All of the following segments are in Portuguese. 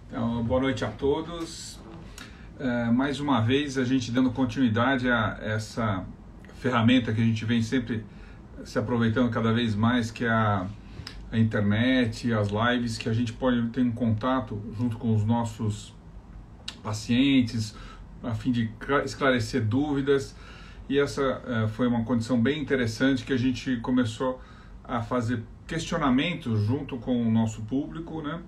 Então, boa noite a todos. Mais uma vez, a gente dando continuidade a essa ferramenta que a gente vem sempre se aproveitando cada vez mais, que é a internet, as lives, que a gente pode ter um contato junto com os nossos pacientes, a fim de esclarecer dúvidas. E essa foi uma condição bem interessante que a gente começou a fazer questionamentos junto com o nosso público, né?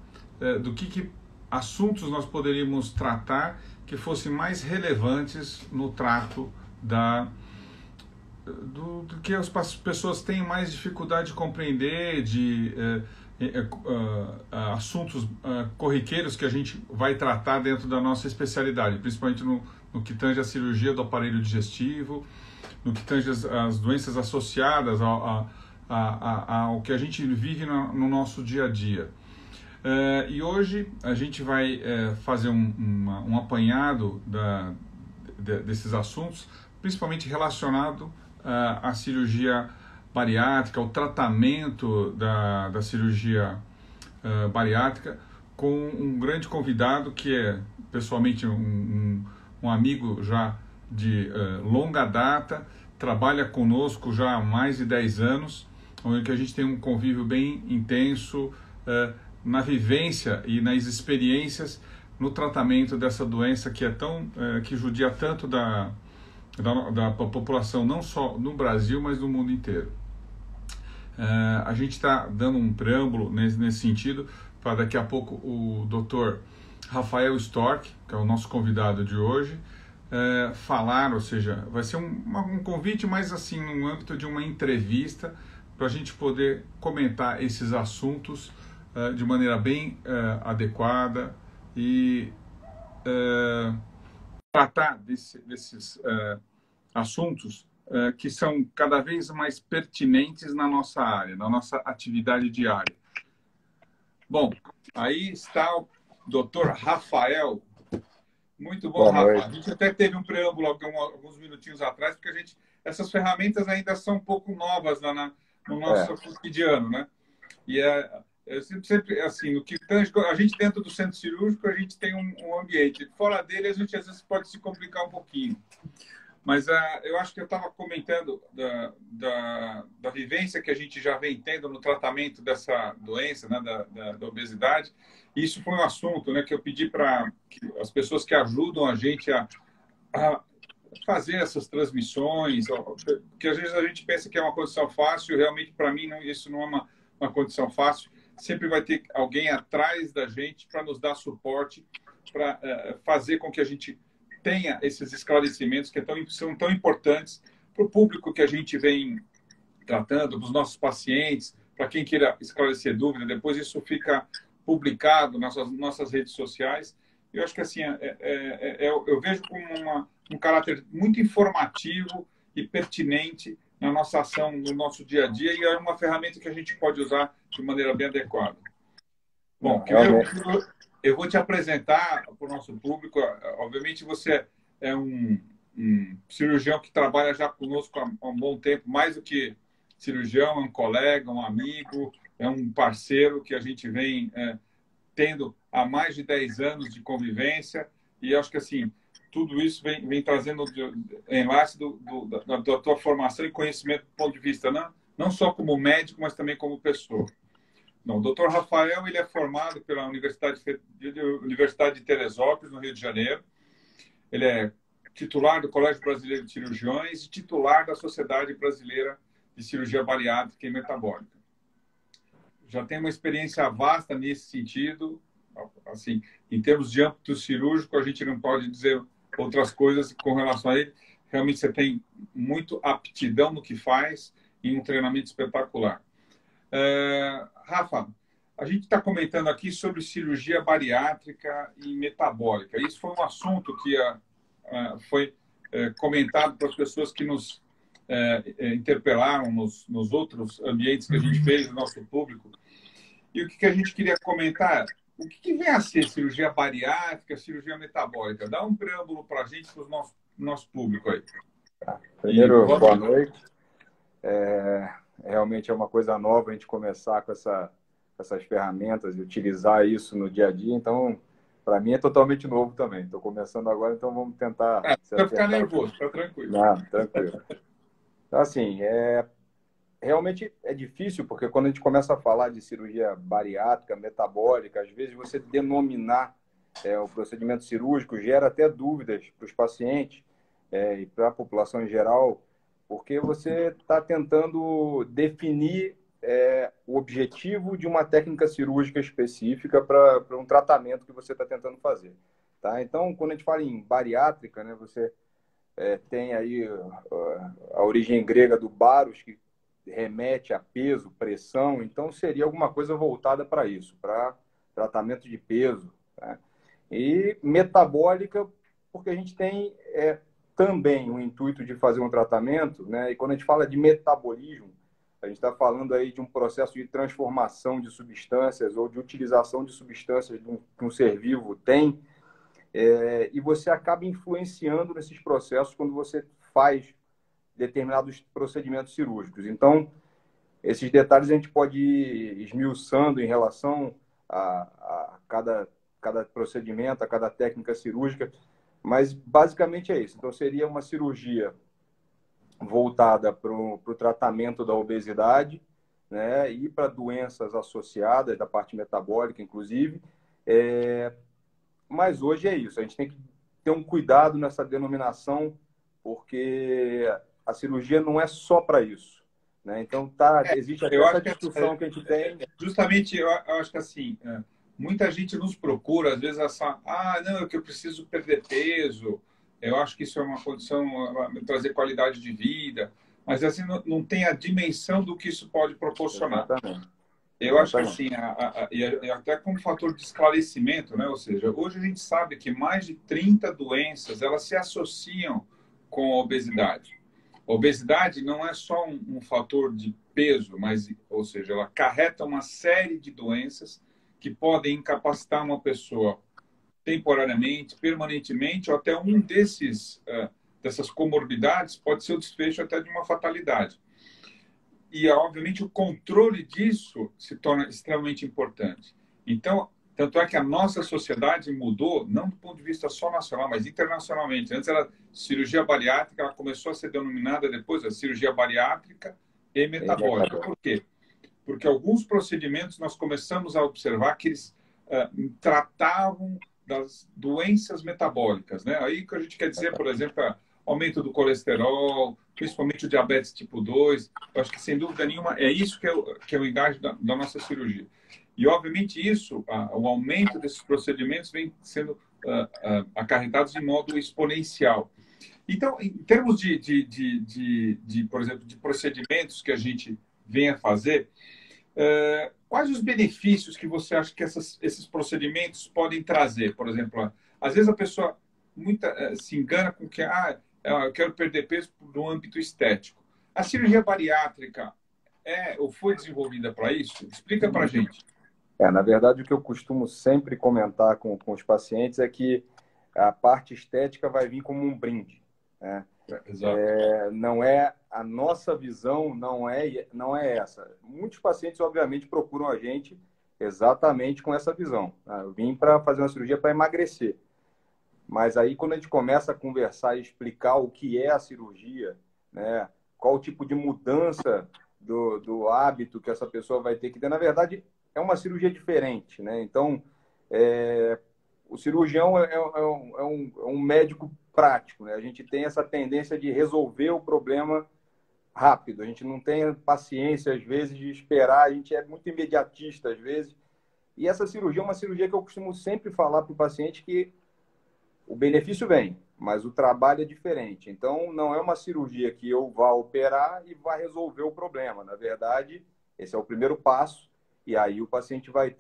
Do que assuntos nós poderíamos tratar que fossem mais relevantes no trato do que as pessoas têm mais dificuldade de compreender, de assuntos corriqueiros que a gente vai tratar dentro da nossa especialidade, principalmente no que tange a cirurgia do aparelho digestivo, no que tange as doenças associadas ao que a gente vive no nosso dia a dia. E hoje a gente vai fazer um apanhado desses assuntos, principalmente relacionado à cirurgia bariátrica, ao tratamento da cirurgia bariátrica, com um grande convidado que é pessoalmente um amigo já de longa data, trabalha conosco já há mais de 10 anos, onde a gente tem um convívio bem intenso na vivência e nas experiências no tratamento dessa doença que é que judia tanto da população, não só no Brasil, mas no mundo inteiro. A gente está dando um preâmbulo nesse sentido para daqui a pouco o Dr. Rafael Stork, que é o nosso convidado de hoje, falar, ou seja, vai ser um convite, mas assim, no âmbito de uma entrevista, para a gente poder comentar esses assuntos de maneira bem adequada e tratar desses assuntos que são cada vez mais pertinentes na nossa área, na nossa atividade diária. Bom, aí está o Dr. Rafael. Muito bom, Rafa. A gente até teve um preâmbulo alguns minutinhos atrás, porque essas ferramentas ainda são um pouco novas no nosso cotidiano, né? E eu sempre assim, no que a gente dentro do centro cirúrgico, a gente tem um ambiente. Fora dele, a gente às vezes pode se complicar um pouquinho. Mas eu acho que eu estava comentando da vivência que a gente já vem tendo no tratamento dessa doença, né, da obesidade. E isso foi um assunto, né, que eu pedi para as pessoas que ajudam a gente a fazer essas transmissões, porque às vezes a gente pensa que é uma condição fácil, realmente para mim isso não é uma condição fácil. Sempre vai ter alguém atrás da gente para nos dar suporte, para fazer com que a gente tenha esses esclarecimentos que são tão importantes para o público que a gente vem tratando, para os nossos pacientes, para quem queira esclarecer dúvida. Depois isso fica publicado nas nossas redes sociais. Eu acho que assim, eu vejo como um caráter muito informativo e pertinente na nossa ação, no nosso dia a dia, e é uma ferramenta que a gente pode usar de maneira bem adequada. Bom, eu vou te apresentar para o nosso público. Obviamente, você é um cirurgião que trabalha já conosco há um bom tempo, mais do que cirurgião, é um colega, um amigo, é um parceiro que a gente vem tendo há mais de 10 anos de convivência. E acho que assim, tudo isso vem trazendo enlace da tua formação e conhecimento do ponto de vista não só como médico, mas também como pessoa. Não, o Dr. Rafael ele é formado pela Universidade de Teresópolis, no Rio de Janeiro. Ele é titular do Colégio Brasileiro de Cirurgiões e titular da Sociedade Brasileira de Cirurgia Bariátrica e Metabólica. Já tem uma experiência vasta nesse sentido. Assim, em termos de âmbito cirúrgico, a gente não pode dizer outras coisas com relação a ele. Realmente você tem muito aptidão no que faz e um treinamento espetacular. Rafa, a gente está comentando aqui sobre cirurgia bariátrica e metabólica. Isso foi um assunto que foi comentado para as pessoas que nos interpelaram nos outros ambientes que a gente fez, no nosso público. E o que a gente queria comentar? O que vem a ser cirurgia bariátrica, cirurgia metabólica? Dá um preâmbulo para a gente, para o nosso público aí. Primeiro, boa noite. Realmente é uma coisa nova a gente começar com essas ferramentas e utilizar isso no dia a dia. Então, para mim é totalmente novo também. Estou começando agora, então vamos tentar... Não vai ficar nervoso, fica tranquilo. Não, tranquilo. Então, assim, realmente é difícil, porque quando a gente começa a falar de cirurgia bariátrica, metabólica, às vezes você denominar o procedimento cirúrgico gera até dúvidas para os pacientes e para a população em geral, porque você está tentando definir o objetivo de uma técnica cirúrgica específica para um tratamento que você está tentando fazer. Tá? Então, quando a gente fala em bariátrica, né, você tem aí a origem grega do baros, que remete a peso, pressão, então seria alguma coisa voltada para isso, para tratamento de peso. Tá? E metabólica, porque a gente tem também o intuito de fazer um tratamento, né? E quando a gente fala de metabolismo, a gente está falando aí de um processo de transformação de substâncias ou de utilização de substâncias que um ser vivo tem, e você acaba influenciando nesses processos quando você faz determinados procedimentos cirúrgicos. Então, esses detalhes a gente pode ir esmiuçando em relação a cada procedimento, a cada técnica cirúrgica, mas basicamente é isso. Então, seria uma cirurgia voltada para o tratamento da obesidade, né, e para doenças associadas, da parte metabólica, inclusive. Mas hoje é isso. A gente tem que ter um cuidado nessa denominação, porque a cirurgia não é só para isso. Né? Então, existe até essa discussão que a gente tem. Justamente, eu acho que assim, muita gente nos procura, às vezes, não, é que eu preciso perder peso, eu acho que isso é uma condição, trazer qualidade de vida, mas assim, não tem a dimensão do que isso pode proporcionar. Exatamente. Eu acho que assim, e até como fator de esclarecimento, né? Ou seja, hoje a gente sabe que mais de 30 doenças, elas se associam com a obesidade. A obesidade não é só um fator de peso, mas, ou seja, ela acarreta uma série de doenças que podem incapacitar uma pessoa temporariamente, permanentemente, ou até um dessas comorbidades pode ser o desfecho até de uma fatalidade. E, obviamente, o controle disso se torna extremamente importante. Então, tanto é que a nossa sociedade mudou, não do ponto de vista só nacional, mas internacionalmente. Antes era cirurgia bariátrica, ela começou a ser denominada depois a cirurgia bariátrica e metabólica. Por quê? Porque alguns procedimentos nós começamos a observar que eles tratavam das doenças metabólicas, né? Aí que a gente quer dizer, por exemplo, aumento do colesterol, principalmente o diabetes tipo 2. Eu acho que, sem dúvida nenhuma, é isso que é o engajo da nossa cirurgia. E, obviamente, o aumento desses procedimentos vem sendo acarretados de modo exponencial. Então, em termos por exemplo, de procedimentos que a gente vem a fazer, quais os benefícios que você acha que esses procedimentos podem trazer? Por exemplo, às vezes a pessoa se engana com que eu quero perder peso no âmbito estético. A cirurgia bariátrica ou foi desenvolvida para isso? Explica para a gente. Na verdade, o que eu costumo sempre comentar com os pacientes é que a parte estética vai vir como um brinde. Né? Exato. Não é a nossa visão, não é essa. Muitos pacientes, obviamente, procuram a gente exatamente com essa visão. Eu vim para fazer uma cirurgia para emagrecer. Mas aí, quando a gente começa a conversar e explicar o que é a cirurgia, né? Qual o tipo de mudança do hábito que essa pessoa vai ter que ter, na verdade, é uma cirurgia diferente. Né? Então, o cirurgião é um médico prático. Né? A gente tem essa tendência de resolver o problema rápido. A gente não tem paciência, às vezes, de esperar. A gente é muito imediatista, às vezes. E essa cirurgia é uma cirurgia que eu costumo sempre falar para o paciente que o benefício vem, mas o trabalho é diferente. Então, não é uma cirurgia que eu vá operar e vá resolver o problema. Na verdade, esse é o primeiro passo. E aí o paciente vai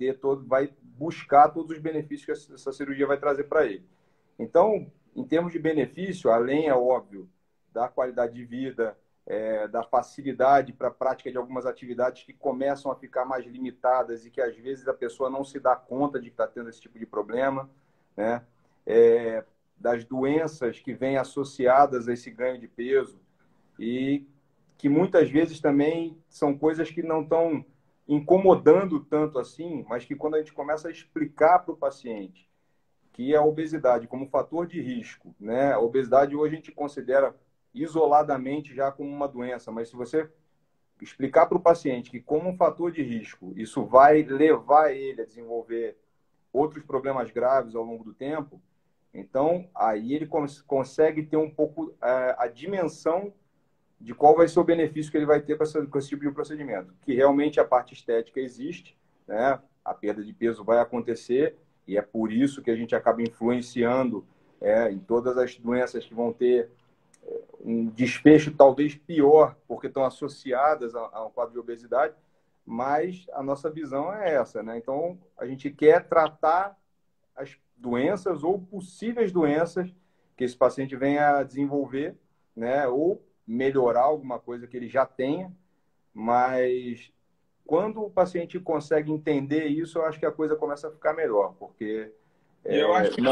buscar todos os benefícios que essa cirurgia vai trazer para ele. Então, em termos de benefício, além, é óbvio, da qualidade de vida, da facilidade para a prática de algumas atividades que começam a ficar mais limitadas e que às vezes a pessoa não se dá conta de que está tendo esse tipo de problema, né? Das doenças que vêm associadas a esse ganho de peso e que muitas vezes também são coisas que não estão incomodando tanto assim, mas que quando a gente começa a explicar para o paciente que a obesidade como fator de risco, né? A obesidade hoje a gente considera isoladamente já como uma doença, mas se você explicar para o paciente que como um fator de risco, isso vai levar ele a desenvolver outros problemas graves ao longo do tempo, então aí ele consegue ter um pouco a dimensão de qual vai ser o benefício que ele vai ter com esse tipo de procedimento. Que realmente a parte estética existe, né? A perda de peso vai acontecer e é por isso que a gente acaba influenciando em todas as doenças que vão ter um desfecho talvez pior, porque estão associadas a um quadro de obesidade, mas a nossa visão é essa, né? Então, a gente quer tratar as doenças ou possíveis doenças que esse paciente venha a desenvolver, né? Ou melhorar alguma coisa que ele já tenha, mas quando o paciente consegue entender isso, eu acho que a coisa começa a ficar melhor, porque Eu acho que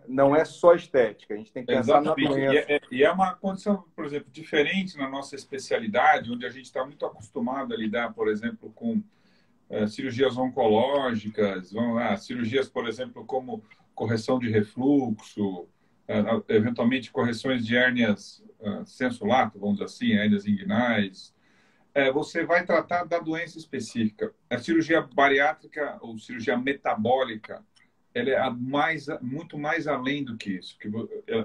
não é só estética, a gente tem que pensar na exatamente. doença. E é uma condição, por exemplo, diferente na nossa especialidade, onde a gente está muito acostumado a lidar, por exemplo, com cirurgias oncológicas, cirurgias, por exemplo, como correção de refluxo, eventualmente correções de hérnias senso-lato, vamos dizer assim, hérnias inguinais. Você vai tratar da doença específica. A cirurgia bariátrica ou cirurgia metabólica, ela é muito mais além do que isso.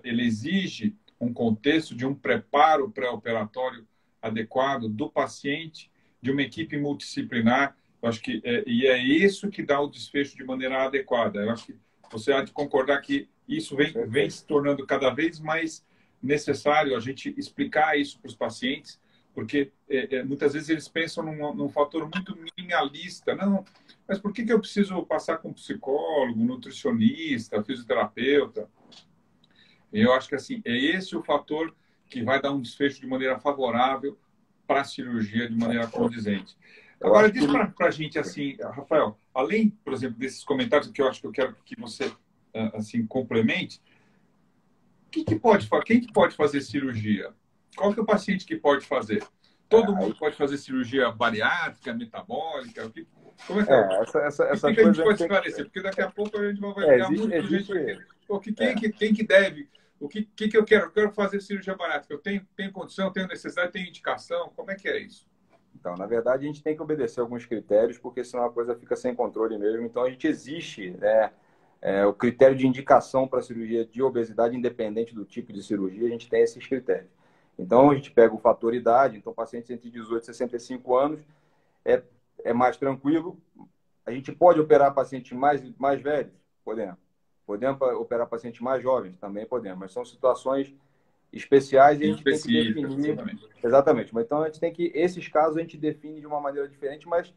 Ele exige um contexto de um preparo pré-operatório adequado do paciente, de uma equipe multidisciplinar. Eu acho que é isso que dá o desfecho de maneira adequada. Eu acho que você há de concordar que isso vem se tornando cada vez mais necessário a gente explicar isso para os pacientes, porque muitas vezes eles pensam num fator muito minimalista. Não, mas por que eu preciso passar com psicólogo, nutricionista, fisioterapeuta? Eu acho que assim, é esse o fator que vai dar um desfecho de maneira favorável para a cirurgia de maneira condizente. Agora, diz para a gente assim, Rafael, além, por exemplo, desses comentários que eu acho que eu quero que você assim complemente, quem que pode fazer cirurgia? Qual que é o paciente que pode fazer? Todo mundo pode fazer cirurgia bariátrica, metabólica? Como é que é? Essa que a gente coisa pode esclarecer? Porque daqui a pouco a gente vai pegar muita gente aqui. Quem que deve? O que eu quero? Eu quero fazer cirurgia bariátrica. Eu tenho condição, tenho necessidade, tenho indicação? Como é que é isso? Então, na verdade, a gente tem que obedecer alguns critérios, porque senão a coisa fica sem controle mesmo. Então, a gente existe, né, o critério de indicação para cirurgia de obesidade, independente do tipo de cirurgia, a gente tem esses critérios. Então, a gente pega o fator idade, então, pacientes entre 18 e 65 anos é mais tranquilo. A gente pode operar pacientes mais velhos? Podemos. Podemos operar pacientes mais jovens? Também podemos, mas são situações especiais e a gente tem que definir. Exatamente. Mas então a gente tem que, esses casos a gente define de uma maneira diferente, mas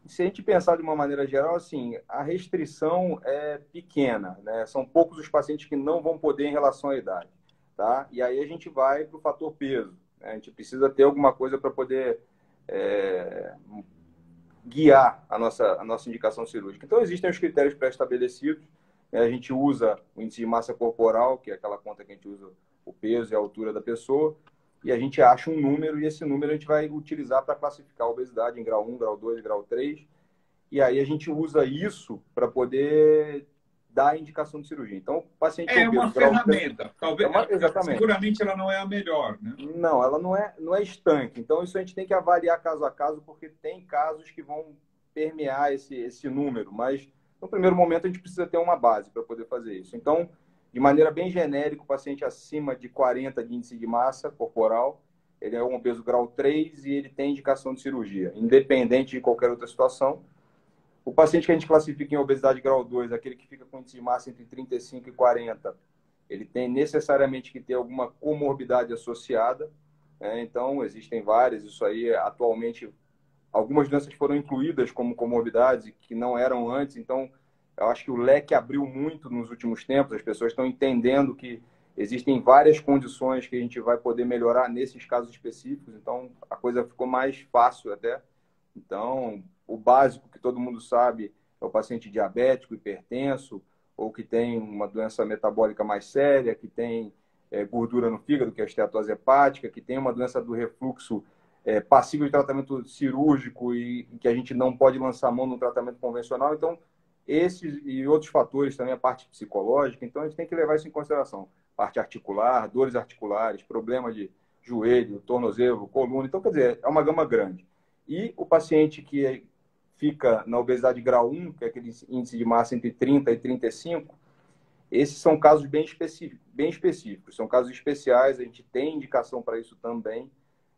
se a gente pensar de uma maneira geral, assim, a restrição é pequena, né? São poucos os pacientes que não vão poder em relação à idade, tá? E aí a gente vai para o fator peso, né? A gente precisa ter alguma coisa para poder guiar a nossa indicação cirúrgica. Então existem os critérios pré-estabelecidos, né? A gente usa o índice de massa corporal, que é aquela conta que a gente usa o peso e a altura da pessoa, e a gente acha um número, e esse número a gente vai utilizar para classificar a obesidade em grau 1, grau 2, grau 3, e aí a gente usa isso para poder dar a indicação de cirurgia. Então, o paciente é uma ferramenta. Talvez, exatamente. Seguramente ela não é a melhor, né? Não, ela não é estanque. Então, isso a gente tem que avaliar caso a caso, porque tem casos que vão permear esse número, mas no primeiro momento a gente precisa ter uma base para poder fazer isso. Então, de maneira bem genérica, o paciente acima de 40 de índice de massa corporal, ele é um obeso grau 3 e ele tem indicação de cirurgia, independente de qualquer outra situação. O paciente que a gente classifica em obesidade grau 2, aquele que fica com índice de massa entre 35 e 40, ele tem necessariamente que ter alguma comorbidade associada, né? Então, existem várias, isso aí atualmente, algumas doenças foram incluídas como comorbidades que não eram antes, então eu acho que o leque abriu muito nos últimos tempos, as pessoas estão entendendo que existem várias condições que a gente vai poder melhorar nesses casos específicos, então a coisa ficou mais fácil até. Então, o básico que todo mundo sabe é o paciente diabético, hipertenso, ou que tem uma doença metabólica mais séria, que tem gordura no fígado, que é a esteatose hepática, que tem uma doença do refluxo passível de tratamento cirúrgico e que a gente não pode lançar mão no tratamento convencional. Então, Esses e outros fatores também, a parte psicológica, então a gente tem que levar isso em consideração. Parte articular, dores articulares, problema de joelho, tornozelo, coluna. Então, quer dizer, é uma gama grande. E o paciente que fica na obesidade grau 1, que é aquele índice de massa entre 30 e 35, esses são casos bem específicos, são casos especiais, a gente tem indicação para isso também,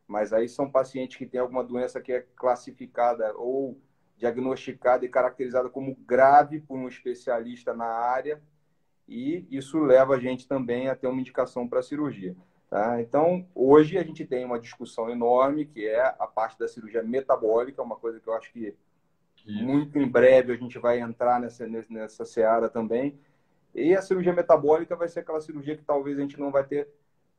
mas aí são pacientes que têm alguma doença que é classificada ou diagnosticada e caracterizada como grave por um especialista na área, e isso leva a gente também a ter uma indicação para cirurgia. Tá? Então, hoje a gente tem uma discussão enorme, que é a parte da cirurgia metabólica, uma coisa que eu acho que muito em breve a gente vai entrar nessa seara também. E a cirurgia metabólica vai ser aquela cirurgia que talvez a gente não vai ter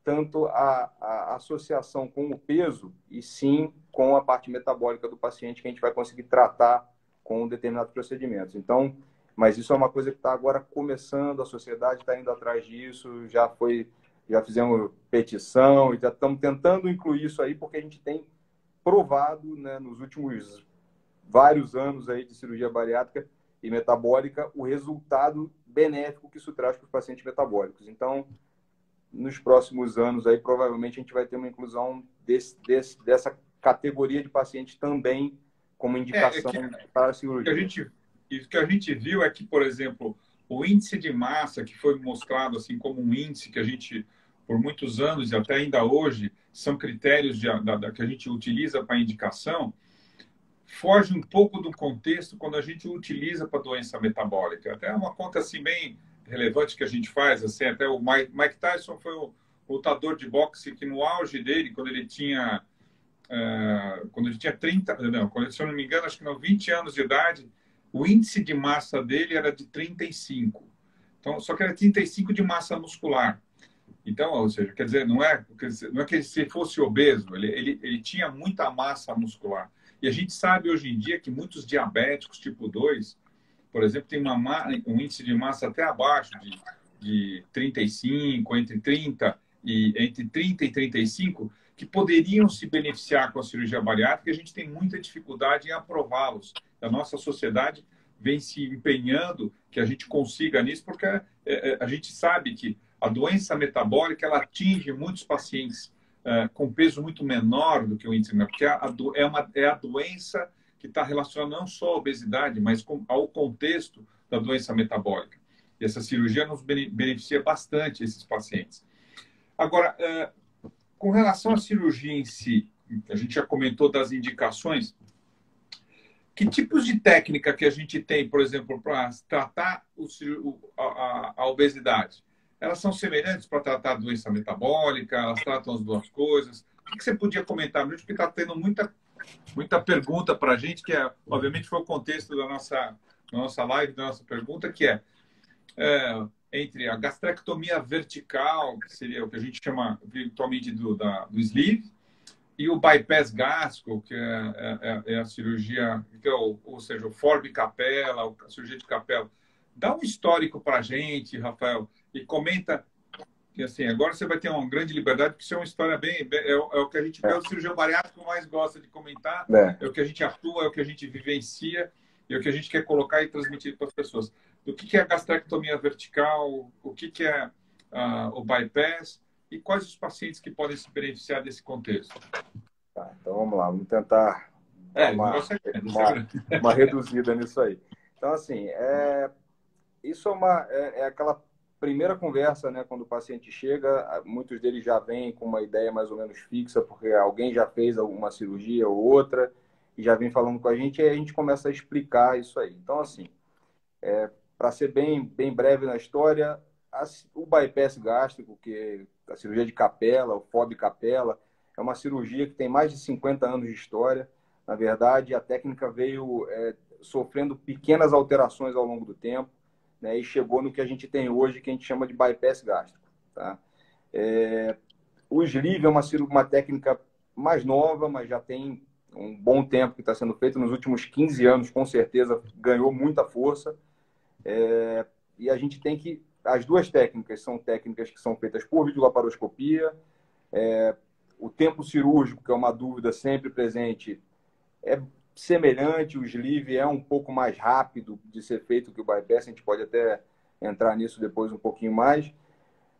tanto a associação com o peso, e sim com a parte metabólica do paciente, que a gente vai conseguir tratar com determinados procedimentos. Então, mas isso é uma coisa que está agora começando, a sociedade está indo atrás disso, já fizemos petição e já estamos tentando incluir isso aí, porque a gente tem provado, né, nos últimos vários anos aí de cirurgia bariátrica e metabólica, o resultado benéfico que isso traz para os pacientes metabólicos. Então, nos próximos anos aí, provavelmente a gente vai ter uma inclusão dessa categoria de pacientes também como indicação para a cirurgia. O que a gente viu é que, por exemplo, o índice de massa, que foi mostrado assim como um índice que a gente, por muitos anos e até ainda hoje, são critérios que a gente utiliza para indicação, foge um pouco do contexto quando a gente utiliza para doença metabólica. Até uma conta assim bem relevante que a gente faz, assim, até o Mike Tyson foi o lutador de boxe que no auge dele, quando ele tinha 30, não, se eu não me engano, acho que não, 20 anos de idade, o índice de massa dele era de 35. Então, só que era 35 de massa muscular. Então, ou seja, quer dizer, não é que ele se fosse obeso, ele tinha muita massa muscular. E a gente sabe hoje em dia que muitos diabéticos tipo 2, por exemplo, tem um índice de massa até abaixo de 35, entre 30 e 35, que poderiam se beneficiar com a cirurgia bariátrica, e a gente tem muita dificuldade em aprová-los. A nossa sociedade vem se empenhando que a gente consiga nisso, porque a gente sabe que a doença metabólica ela atinge muitos pacientes com peso muito menor do que o índice, porque é a doença que está relacionada não só à obesidade, mas ao contexto da doença metabólica. E essa cirurgia nos beneficia bastante esses pacientes. Agora, com relação à cirurgia em si, a gente já comentou das indicações. Que tipos de técnica que a gente tem, por exemplo, para tratar a obesidade? Elas são semelhantes para tratar a doença metabólica? Elas tratam as duas coisas? O que você podia comentar? Porque está tendo muita pergunta para a gente, que obviamente foi o contexto da nossa live, da nossa pergunta, que é entre a gastrectomia vertical, que seria o que a gente chama virtualmente do sleeve, e o bypass gástrico, que é a cirurgia, ou seja, o FORB capela, a cirurgia de capela. Dá um histórico para a gente, Rafael, e comenta que assim, agora você vai ter uma grande liberdade, porque isso é uma história é o que a gente vê, o cirurgião bariátrico mais gosta de comentar, é o que a gente atua, é o que a gente vivencia, é o que a gente quer colocar e transmitir para as pessoas. O que é a gastrectomia vertical, o que é o bypass, e quais os pacientes que podem se beneficiar desse contexto? Tá, então vamos lá, vamos tentar dar uma reduzida nisso aí. Então, assim, isso é aquela primeira conversa, né? Quando o paciente chega, muitos deles já vêm com uma ideia mais ou menos fixa, porque alguém já fez alguma cirurgia ou outra, e já vem falando com a gente, e aí a gente começa a explicar isso aí. Então, assim, para ser bem breve na história, o bypass gástrico, que é a cirurgia de capela, o FOB capela, é uma cirurgia que tem mais de 50 anos de história. Na verdade, a técnica veio sofrendo pequenas alterações ao longo do tempo, né, e chegou no que a gente tem hoje, que a gente chama de bypass gástrico. Tá? O sleeve é uma técnica mais nova, mas já tem um bom tempo que está sendo feito. Nos últimos 15 anos, com certeza, ganhou muita força. E a gente tem que... As duas técnicas são técnicas que são feitas por videolaparoscopia. O tempo cirúrgico, que é uma dúvida sempre presente, semelhante, o sleeve é um pouco mais rápido de ser feito que o bypass, a gente pode até entrar nisso depois um pouquinho mais,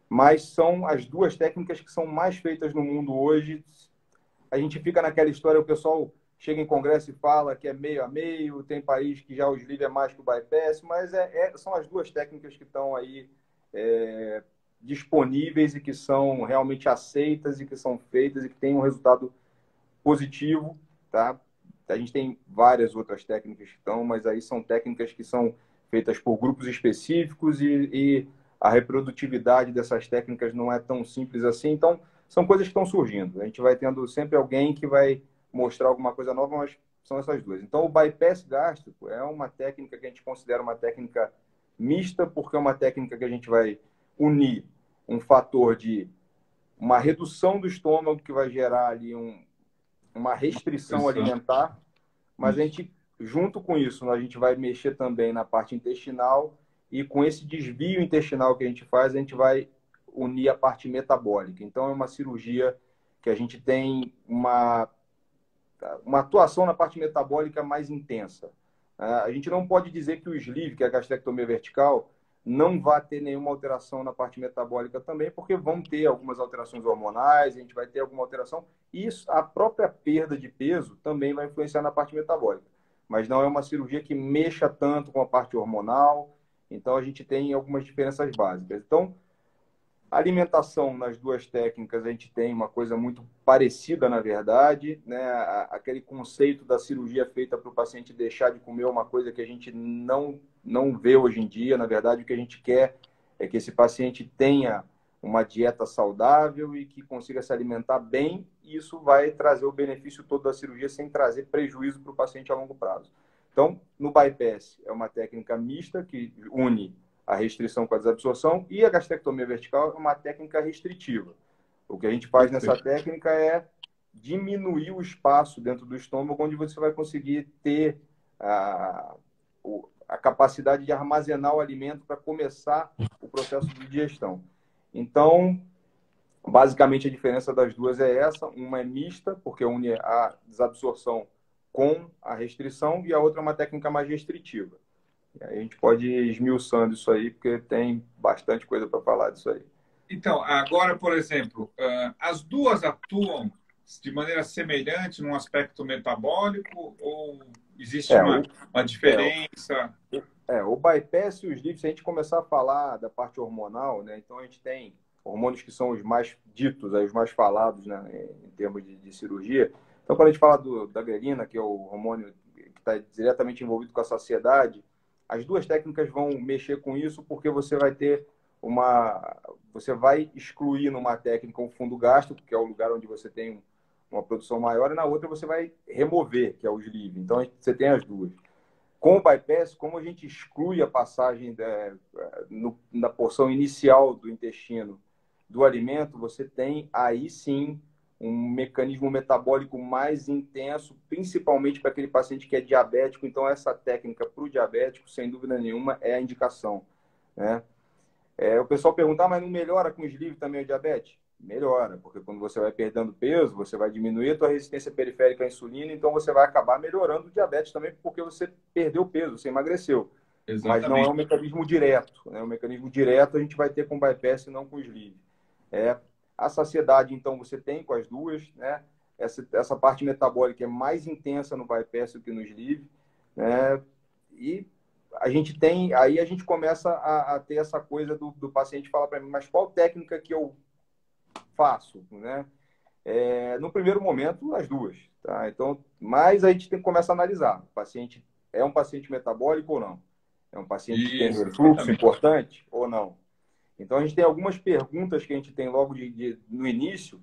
mas são as duas técnicas que são mais feitas no mundo hoje. A gente fica naquela história, o pessoal chega em congresso e fala que é meio a meio, tem país que já o sleeve é mais que o bypass, mas são as duas técnicas que estão aí disponíveis e que são realmente aceitas e que são feitas e que têm um resultado positivo, tá? A gente tem várias outras técnicas que estão, mas aí são técnicas que são feitas por grupos específicos e a reprodutividade dessas técnicas não é tão simples assim. Então, são coisas que estão surgindo. A gente vai tendo sempre alguém que vai mostrar alguma coisa nova, mas são essas duas. Então, o bypass gástrico é uma técnica que a gente considera uma técnica mista, porque é uma técnica que a gente vai unir um fator de uma redução do estômago que vai gerar ali uma restrição alimentar, mas a gente, junto com isso, a gente vai mexer também na parte intestinal e com esse desvio intestinal que a gente faz, a gente vai unir a parte metabólica. Então, é uma cirurgia que a gente tem uma atuação na parte metabólica mais intensa. A gente não pode dizer que o sleeve, que é a gastrectomia vertical, não vai ter nenhuma alteração na parte metabólica também, porque vão ter algumas alterações hormonais, a gente vai ter alguma alteração. E isso, a própria perda de peso também vai influenciar na parte metabólica. Mas não é uma cirurgia que mexa tanto com a parte hormonal, então a gente tem algumas diferenças básicas. Então, a alimentação nas duas técnicas, a gente tem uma coisa muito parecida, na verdade, né? Aquele conceito da cirurgia feita para o paciente deixar de comer uma coisa que a gente não vê hoje em dia. Na verdade, o que a gente quer é que esse paciente tenha uma dieta saudável e que consiga se alimentar bem, e isso vai trazer o benefício todo da cirurgia sem trazer prejuízo para o paciente a longo prazo. Então, no bypass, é uma técnica mista que une a restrição com a desabsorção, e a gastrectomia vertical é uma técnica restritiva. O que a gente faz nessa técnica é diminuir o espaço dentro do estômago, onde você vai conseguir ter a capacidade de armazenar o alimento para começar o processo de digestão. Então, basicamente, a diferença das duas é essa. Uma é mista, porque une a desabsorção com a restrição, e a outra é uma técnica mais restritiva. E aí a gente pode ir esmiuçando isso aí, porque tem bastante coisa para falar disso aí. Então, agora, por exemplo, as duas atuam de maneira semelhante no aspecto metabólico ou existe uma diferença? O bypass e os sleeves, se a gente começar a falar da parte hormonal, né? Então a gente tem hormônios que são os mais ditos, os mais falados, né, em termos de cirurgia. Então, quando a gente fala da grelina, que é o hormônio que está diretamente envolvido com a saciedade, as duas técnicas vão mexer com isso, porque você vai ter você vai excluir numa técnica um fundo gástrico, que é o lugar onde você tem uma produção maior, e na outra você vai remover, que é o sleeve. Então, você tem as duas. Com o bypass, como a gente exclui a passagem na porção inicial do intestino do alimento, você tem aí sim um mecanismo metabólico mais intenso, principalmente para aquele paciente que é diabético. Então, essa técnica para o diabético, sem dúvida nenhuma, é a indicação, né? O pessoal pergunta, mas não melhora com o sleeve também o diabetes? Melhora, porque quando você vai perdendo peso, você vai diminuir a tua resistência periférica à insulina, então você vai acabar melhorando o diabetes também, porque você perdeu peso, você emagreceu. Exatamente. Mas não é um mecanismo direto, né? O mecanismo direto a gente vai ter com o bypass e não com o sleeve. A saciedade, então, você tem com as duas, né? Essa parte metabólica é mais intensa no bypass do que no sleeve, né? E a gente começa a ter essa coisa do paciente falar para mim, mas qual técnica que eu faço, né? No primeiro momento, as duas, tá? Então, mas a gente tem que começar a analisar. O paciente é um paciente metabólico ou não? É um paciente que tem refluxo importante ou não? Então, a gente tem algumas perguntas que a gente tem logo no início,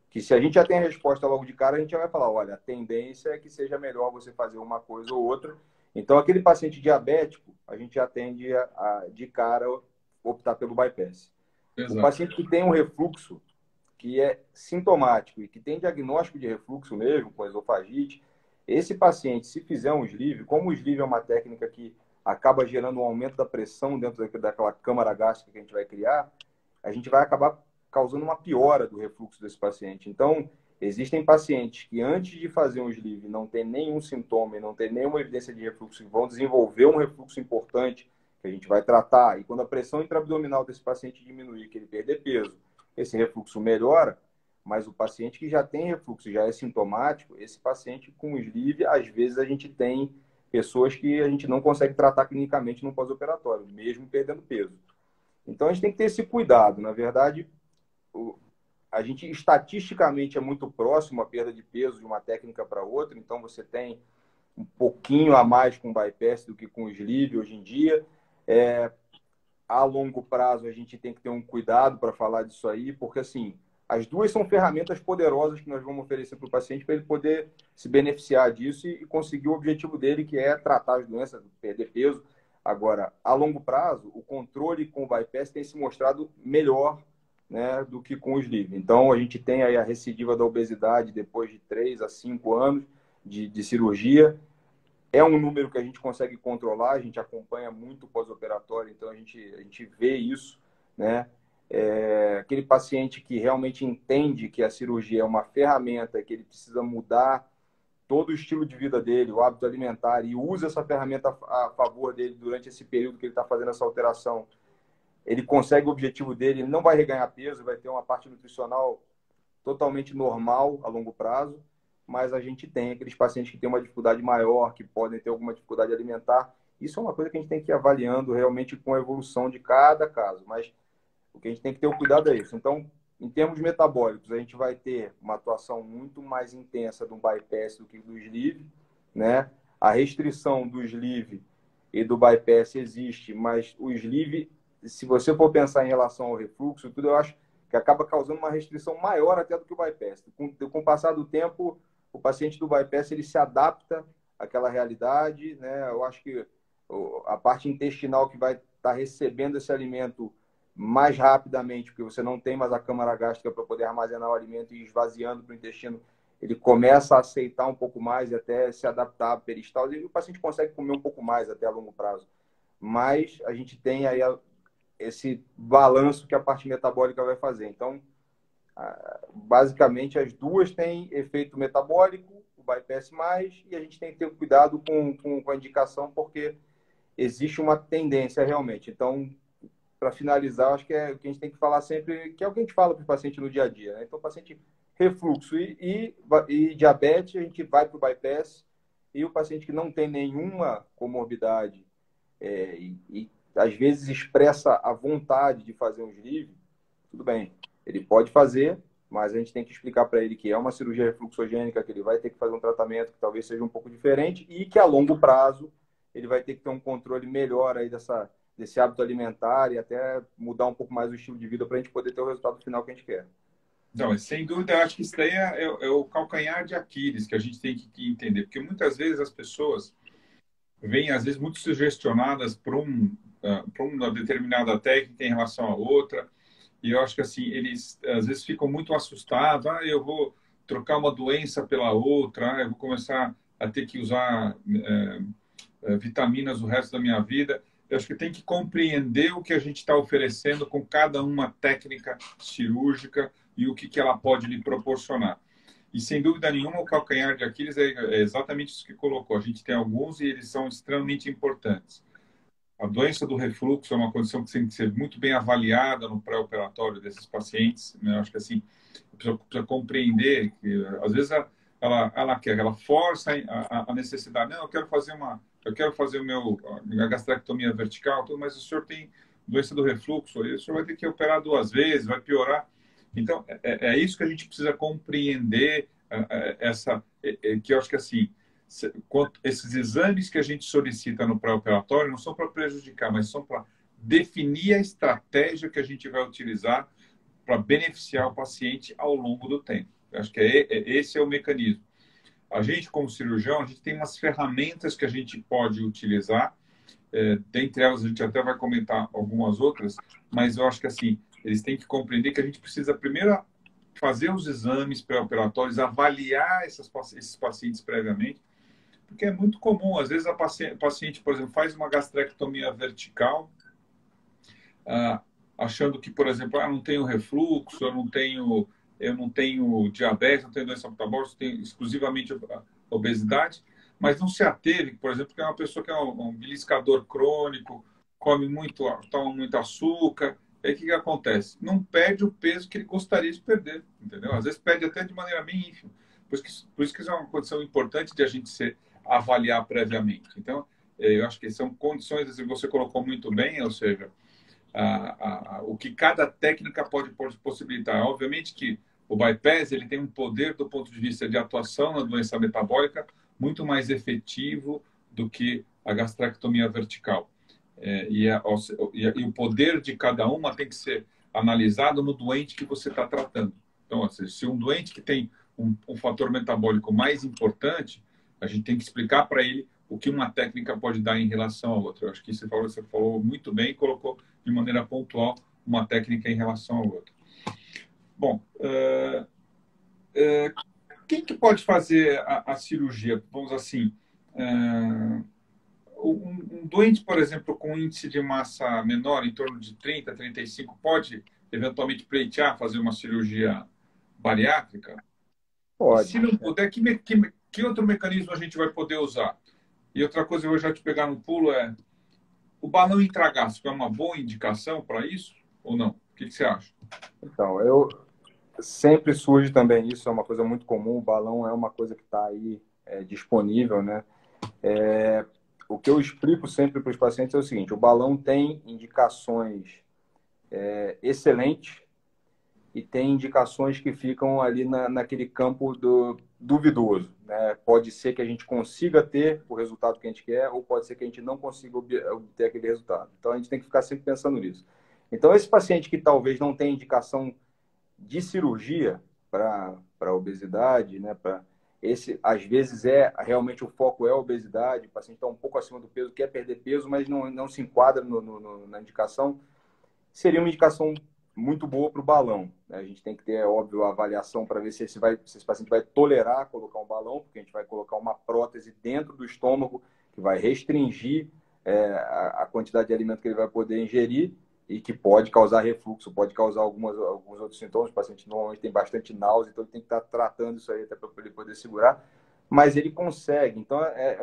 que se a gente já tem a resposta logo de cara, a gente já vai falar, olha, a tendência é que seja melhor você fazer uma coisa ou outra. Então, aquele paciente diabético, a gente já tende de cara, optar pelo bypass. Exato. O paciente que tem um refluxo, que é sintomático e que tem diagnóstico de refluxo mesmo, com esofagite, esse paciente, se fizer um sleeve, como o sleeve é uma técnica que acaba gerando um aumento da pressão dentro daquela câmara gástrica que a gente vai criar, a gente vai acabar causando uma piora do refluxo desse paciente. Então, Existem pacientes que, antes de fazer um sleeve, não tem nenhum sintoma e não tem nenhuma evidência de refluxo, vão desenvolver um refluxo importante, que a gente vai tratar. E quando a pressão intraabdominal desse paciente diminuir, que ele perder peso, esse refluxo melhora. Mas o paciente que já tem refluxo, já é sintomático, esse paciente com sleeve, às vezes a gente tem pessoas que a gente não consegue tratar clinicamente no pós-operatório, mesmo perdendo peso. Então a gente tem que ter esse cuidado. Na verdade, a gente estatisticamente é muito próximo a perda de peso de uma técnica para outra, então você tem um pouquinho a mais com bypass do que com sleeve hoje em dia. A longo prazo a gente tem que ter um cuidado para falar disso aí, porque assim, as duas são ferramentas poderosas que nós vamos oferecer para o paciente para ele poder se beneficiar disso e conseguir o objetivo dele, que é tratar as doenças, perder peso. Agora, a longo prazo, o controle com o bypass tem se mostrado melhor, né, do que com o sleeve. Então, a gente tem aí a recidiva da obesidade depois de 3 a 5 anos de cirurgia. É um número que a gente consegue controlar, a gente acompanha muito pós-operatório, então a gente vê isso, né? Aquele paciente que realmente entende que a cirurgia é uma ferramenta, que ele precisa mudar todo o estilo de vida dele, o hábito alimentar, e usa essa ferramenta a favor dele durante esse período que ele está fazendo essa alteração, ele consegue o objetivo dele, ele não vai reganhar peso, vai ter uma parte nutricional totalmente normal a longo prazo, mas a gente tem aqueles pacientes que têm uma dificuldade maior, que podem ter alguma dificuldade alimentar. Isso é uma coisa que a gente tem que ir avaliando realmente com a evolução de cada caso, mas o que a gente tem que ter o cuidado é isso. Então, em termos metabólicos, a gente vai ter uma atuação muito mais intensa do bypass do que do sleeve, né? A restrição do sleeve e do bypass existe, mas o sleeve, se você for pensar em relação ao refluxo, tudo eu acho que acaba causando uma restrição maior até do que o bypass. Com o passar do tempo, o paciente do bypass ele se adapta àquela realidade, né? Eu acho que a parte intestinal que vai estar recebendo esse alimento mais rapidamente, porque você não tem mais a câmara gástrica para poder armazenar o alimento e ir esvaziando para o intestino, ele começa a aceitar um pouco mais e até se adaptar à peristalse, e o paciente consegue comer um pouco mais até a longo prazo. Mas a gente tem aí esse balanço que a parte metabólica vai fazer. Então, basicamente, as duas têm efeito metabólico, o bypass mais, e a gente tem que ter cuidado com a indicação, porque existe uma tendência realmente. Então, para finalizar, acho que é o que a gente tem que falar sempre, que é o que a gente fala para o paciente no dia a dia, né? Então, o paciente refluxo e diabetes, a gente vai para o bypass, e o paciente que não tem nenhuma comorbidade e às vezes expressa a vontade de fazer um sleeve, tudo bem, ele pode fazer, mas a gente tem que explicar para ele que é uma cirurgia refluxogênica, que ele vai ter que fazer um tratamento que talvez seja um pouco diferente e que a longo prazo ele vai ter que ter um controle melhor aí desse hábito alimentar e até mudar um pouco mais o estilo de vida para a gente poder ter o resultado final que a gente quer. Não, sem dúvida, eu acho que isso daí é o calcanhar de Aquiles que a gente tem que entender, porque muitas vezes as pessoas vêm, às vezes, muito sugestionadas por uma determinada técnica em relação a outra, e eu acho que, assim, eles, às vezes, ficam muito assustados, eu vou trocar uma doença pela outra, eu vou começar a ter que usar vitaminas o resto da minha vida. Eu acho que tem que compreender o que a gente está oferecendo com cada uma técnica cirúrgica e o que ela pode lhe proporcionar. E, sem dúvida nenhuma, o calcanhar de Aquiles é exatamente isso que colocou. A gente tem alguns e eles são extremamente importantes. A doença do refluxo é uma condição que tem que ser muito bem avaliada no pré-operatório desses pacientes, né? Eu acho que assim, precisa compreender que, às vezes, ela força a necessidade. Não, eu quero fazer minha gastrectomia vertical, mas o senhor tem doença do refluxo, aí o senhor vai ter que operar 2 vezes, vai piorar. Então, é isso que a gente precisa compreender, que eu acho que assim, esses exames que a gente solicita no pré-operatório não são para prejudicar, mas são para definir a estratégia que a gente vai utilizar para beneficiar o paciente ao longo do tempo. Eu acho que esse é o mecanismo. A gente, como cirurgião, a gente tem umas ferramentas que a gente pode utilizar, dentre elas a gente até vai comentar algumas outras, mas eu acho que assim, eles têm que compreender que a gente precisa primeiro fazer os exames pré-operatórios, avaliar esses pacientes previamente, porque é muito comum, às vezes a paciente, por exemplo, faz uma gastrectomia vertical, achando que, por exemplo, não tenho refluxo, eu não tenho eu não tenho diabetes, não tenho doença metabólica, eu tenho exclusivamente obesidade, mas não se ateve, por exemplo, que é uma pessoa que é um beliscador crônico, come muito, toma muito açúcar, aí o que acontece? Não perde o peso que ele gostaria de perder, entendeu? Às vezes perde até de maneira bem ínfima. Por isso que isso é uma condição importante de a gente avaliar previamente. Então, eu acho que são condições, assim, você colocou muito bem, ou seja, o que cada técnica pode possibilitar. Obviamente que o bypass ele tem um poder do ponto de vista de atuação na doença metabólica muito mais efetivo do que a gastrectomia vertical. E o poder de cada uma tem que ser analisado no doente que você está tratando. Então, ou seja, se um doente que tem um fator metabólico mais importante, a gente tem que explicar para ele o que uma técnica pode dar em relação à outra. Eu acho que você falou muito bem e colocou de maneira pontual uma técnica em relação à outra. Bom, quem que pode fazer a cirurgia? Vamos assim, um doente, por exemplo, com índice de massa menor, em torno de 30, 35, pode eventualmente pleitear fazer uma cirurgia bariátrica? Pode. E se não puder, que outro mecanismo a gente vai poder usar? E outra coisa, eu vou já te pegar no pulo, o balão intragástrico é uma boa indicação para isso ou não? O que você acha? Então, sempre surge também isso, é uma coisa muito comum, o balão é uma coisa que está aí disponível, né? O que eu explico sempre para os pacientes é o seguinte, o balão tem indicações excelentes e tem indicações que ficam ali naquele campo duvidoso, né? Pode ser que a gente consiga ter o resultado que a gente quer ou pode ser que a gente não consiga obter aquele resultado. Então, a gente tem que ficar sempre pensando nisso. Então, esse paciente que talvez não tenha indicação de cirurgia para obesidade, né? Às vezes realmente o foco é a obesidade, o paciente está um pouco acima do peso, quer perder peso, mas não se enquadra na indicação, seria uma indicação muito boa para o balão, né? A gente tem que ter, óbvio, a avaliação para ver se esse paciente vai tolerar colocar um balão, porque a gente vai colocar uma prótese dentro do estômago que vai restringir a quantidade de alimento que ele vai poder ingerir e que pode causar refluxo, pode causar alguns outros sintomas. O paciente normalmente tem bastante náusea, então ele tem que estar tratando isso aí até para ele poder segurar. Mas ele consegue. Então, é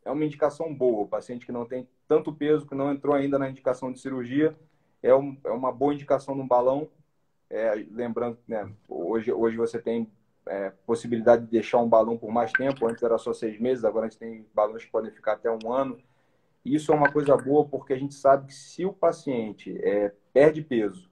uma indicação boa. O paciente que não tem tanto peso, que não entrou ainda na indicação de cirurgia, é uma boa indicação no balão. Lembrando, né, hoje você tem possibilidade de deixar um balão por mais tempo. Antes era só 6 meses, agora a gente tem balões que podem ficar até 1 ano. Isso é uma coisa boa porque a gente sabe que se o paciente perde peso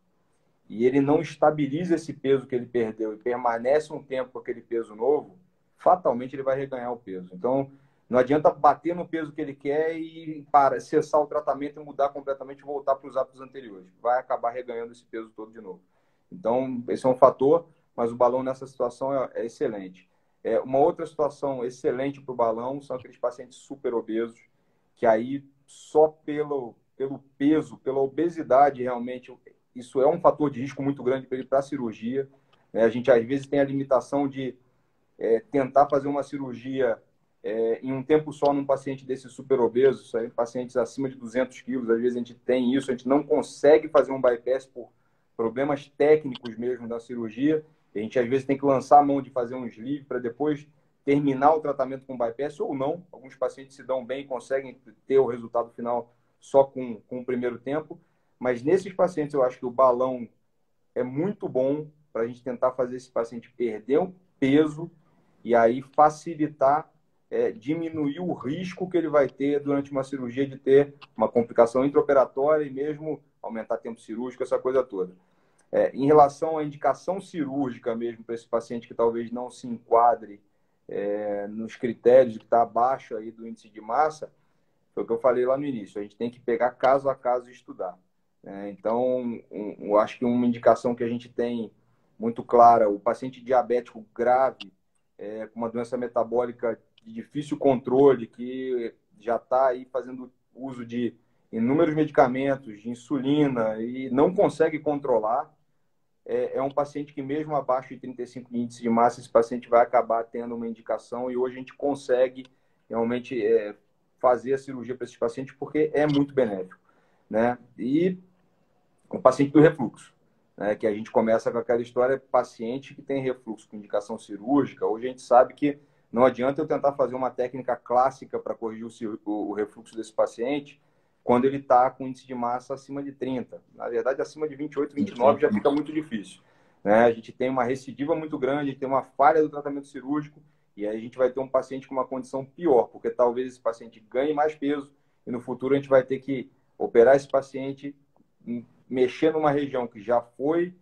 e ele não estabiliza esse peso que ele perdeu e permanece um tempo com aquele peso novo, fatalmente ele vai reganhar o peso. Então, não adianta bater no peso que ele quer e cessar o tratamento e mudar completamente e voltar para os hábitos anteriores. Vai acabar reganhando esse peso todo de novo. Então, esse é um fator, mas o balão nessa situação é excelente. Uma outra situação excelente para o balão são aqueles pacientes super obesos, que aí só pelo peso, pela obesidade, realmente, isso é um fator de risco muito grande para ele para a cirurgia. A gente, às vezes, tem a limitação de tentar fazer uma cirurgia em um tempo só num paciente desse super obeso, isso aí, pacientes acima de 200 quilos, às vezes a gente tem isso, a gente não consegue fazer um bypass por problemas técnicos mesmo da cirurgia, a gente às vezes tem que lançar a mão de fazer um sleeve para depois terminar o tratamento com bypass ou não. Alguns pacientes se dão bem e conseguem ter o resultado final só com o primeiro tempo, mas nesses pacientes eu acho que o balão é muito bom para a gente tentar fazer esse paciente perder um peso e aí facilitar, diminuir o risco que ele vai ter durante uma cirurgia de ter uma complicação intraoperatória e mesmo aumentar tempo cirúrgico, essa coisa toda. Em relação à indicação cirúrgica mesmo para esse paciente que talvez não se enquadre nos critérios que está abaixo aí do índice de massa, foi o que eu falei lá no início, a gente tem que pegar caso a caso e estudar. Então, eu acho que uma indicação que a gente tem muito clara, o paciente diabético grave, com uma doença metabólica de difícil controle, que já está aí fazendo uso de inúmeros medicamentos, de insulina, e não consegue controlar, um paciente que mesmo abaixo de 35 de índice de massa, esse paciente vai acabar tendo uma indicação e hoje a gente consegue realmente fazer a cirurgia para esses pacientes porque é muito benéfico, né? E o paciente do refluxo, né, que a gente começa com aquela história, paciente que tem refluxo com indicação cirúrgica. Hoje a gente sabe que não adianta eu tentar fazer uma técnica clássica para corrigir o refluxo desse paciente quando ele está com índice de massa acima de 30. Na verdade, acima de 28, 29 já fica muito difícil, né? A gente tem uma recidiva muito grande, a gente tem uma falha do tratamento cirúrgico, e aí a gente vai ter um paciente com uma condição pior, porque talvez esse paciente ganhe mais peso e no futuro a gente vai ter que operar esse paciente, mexer numa região que já foi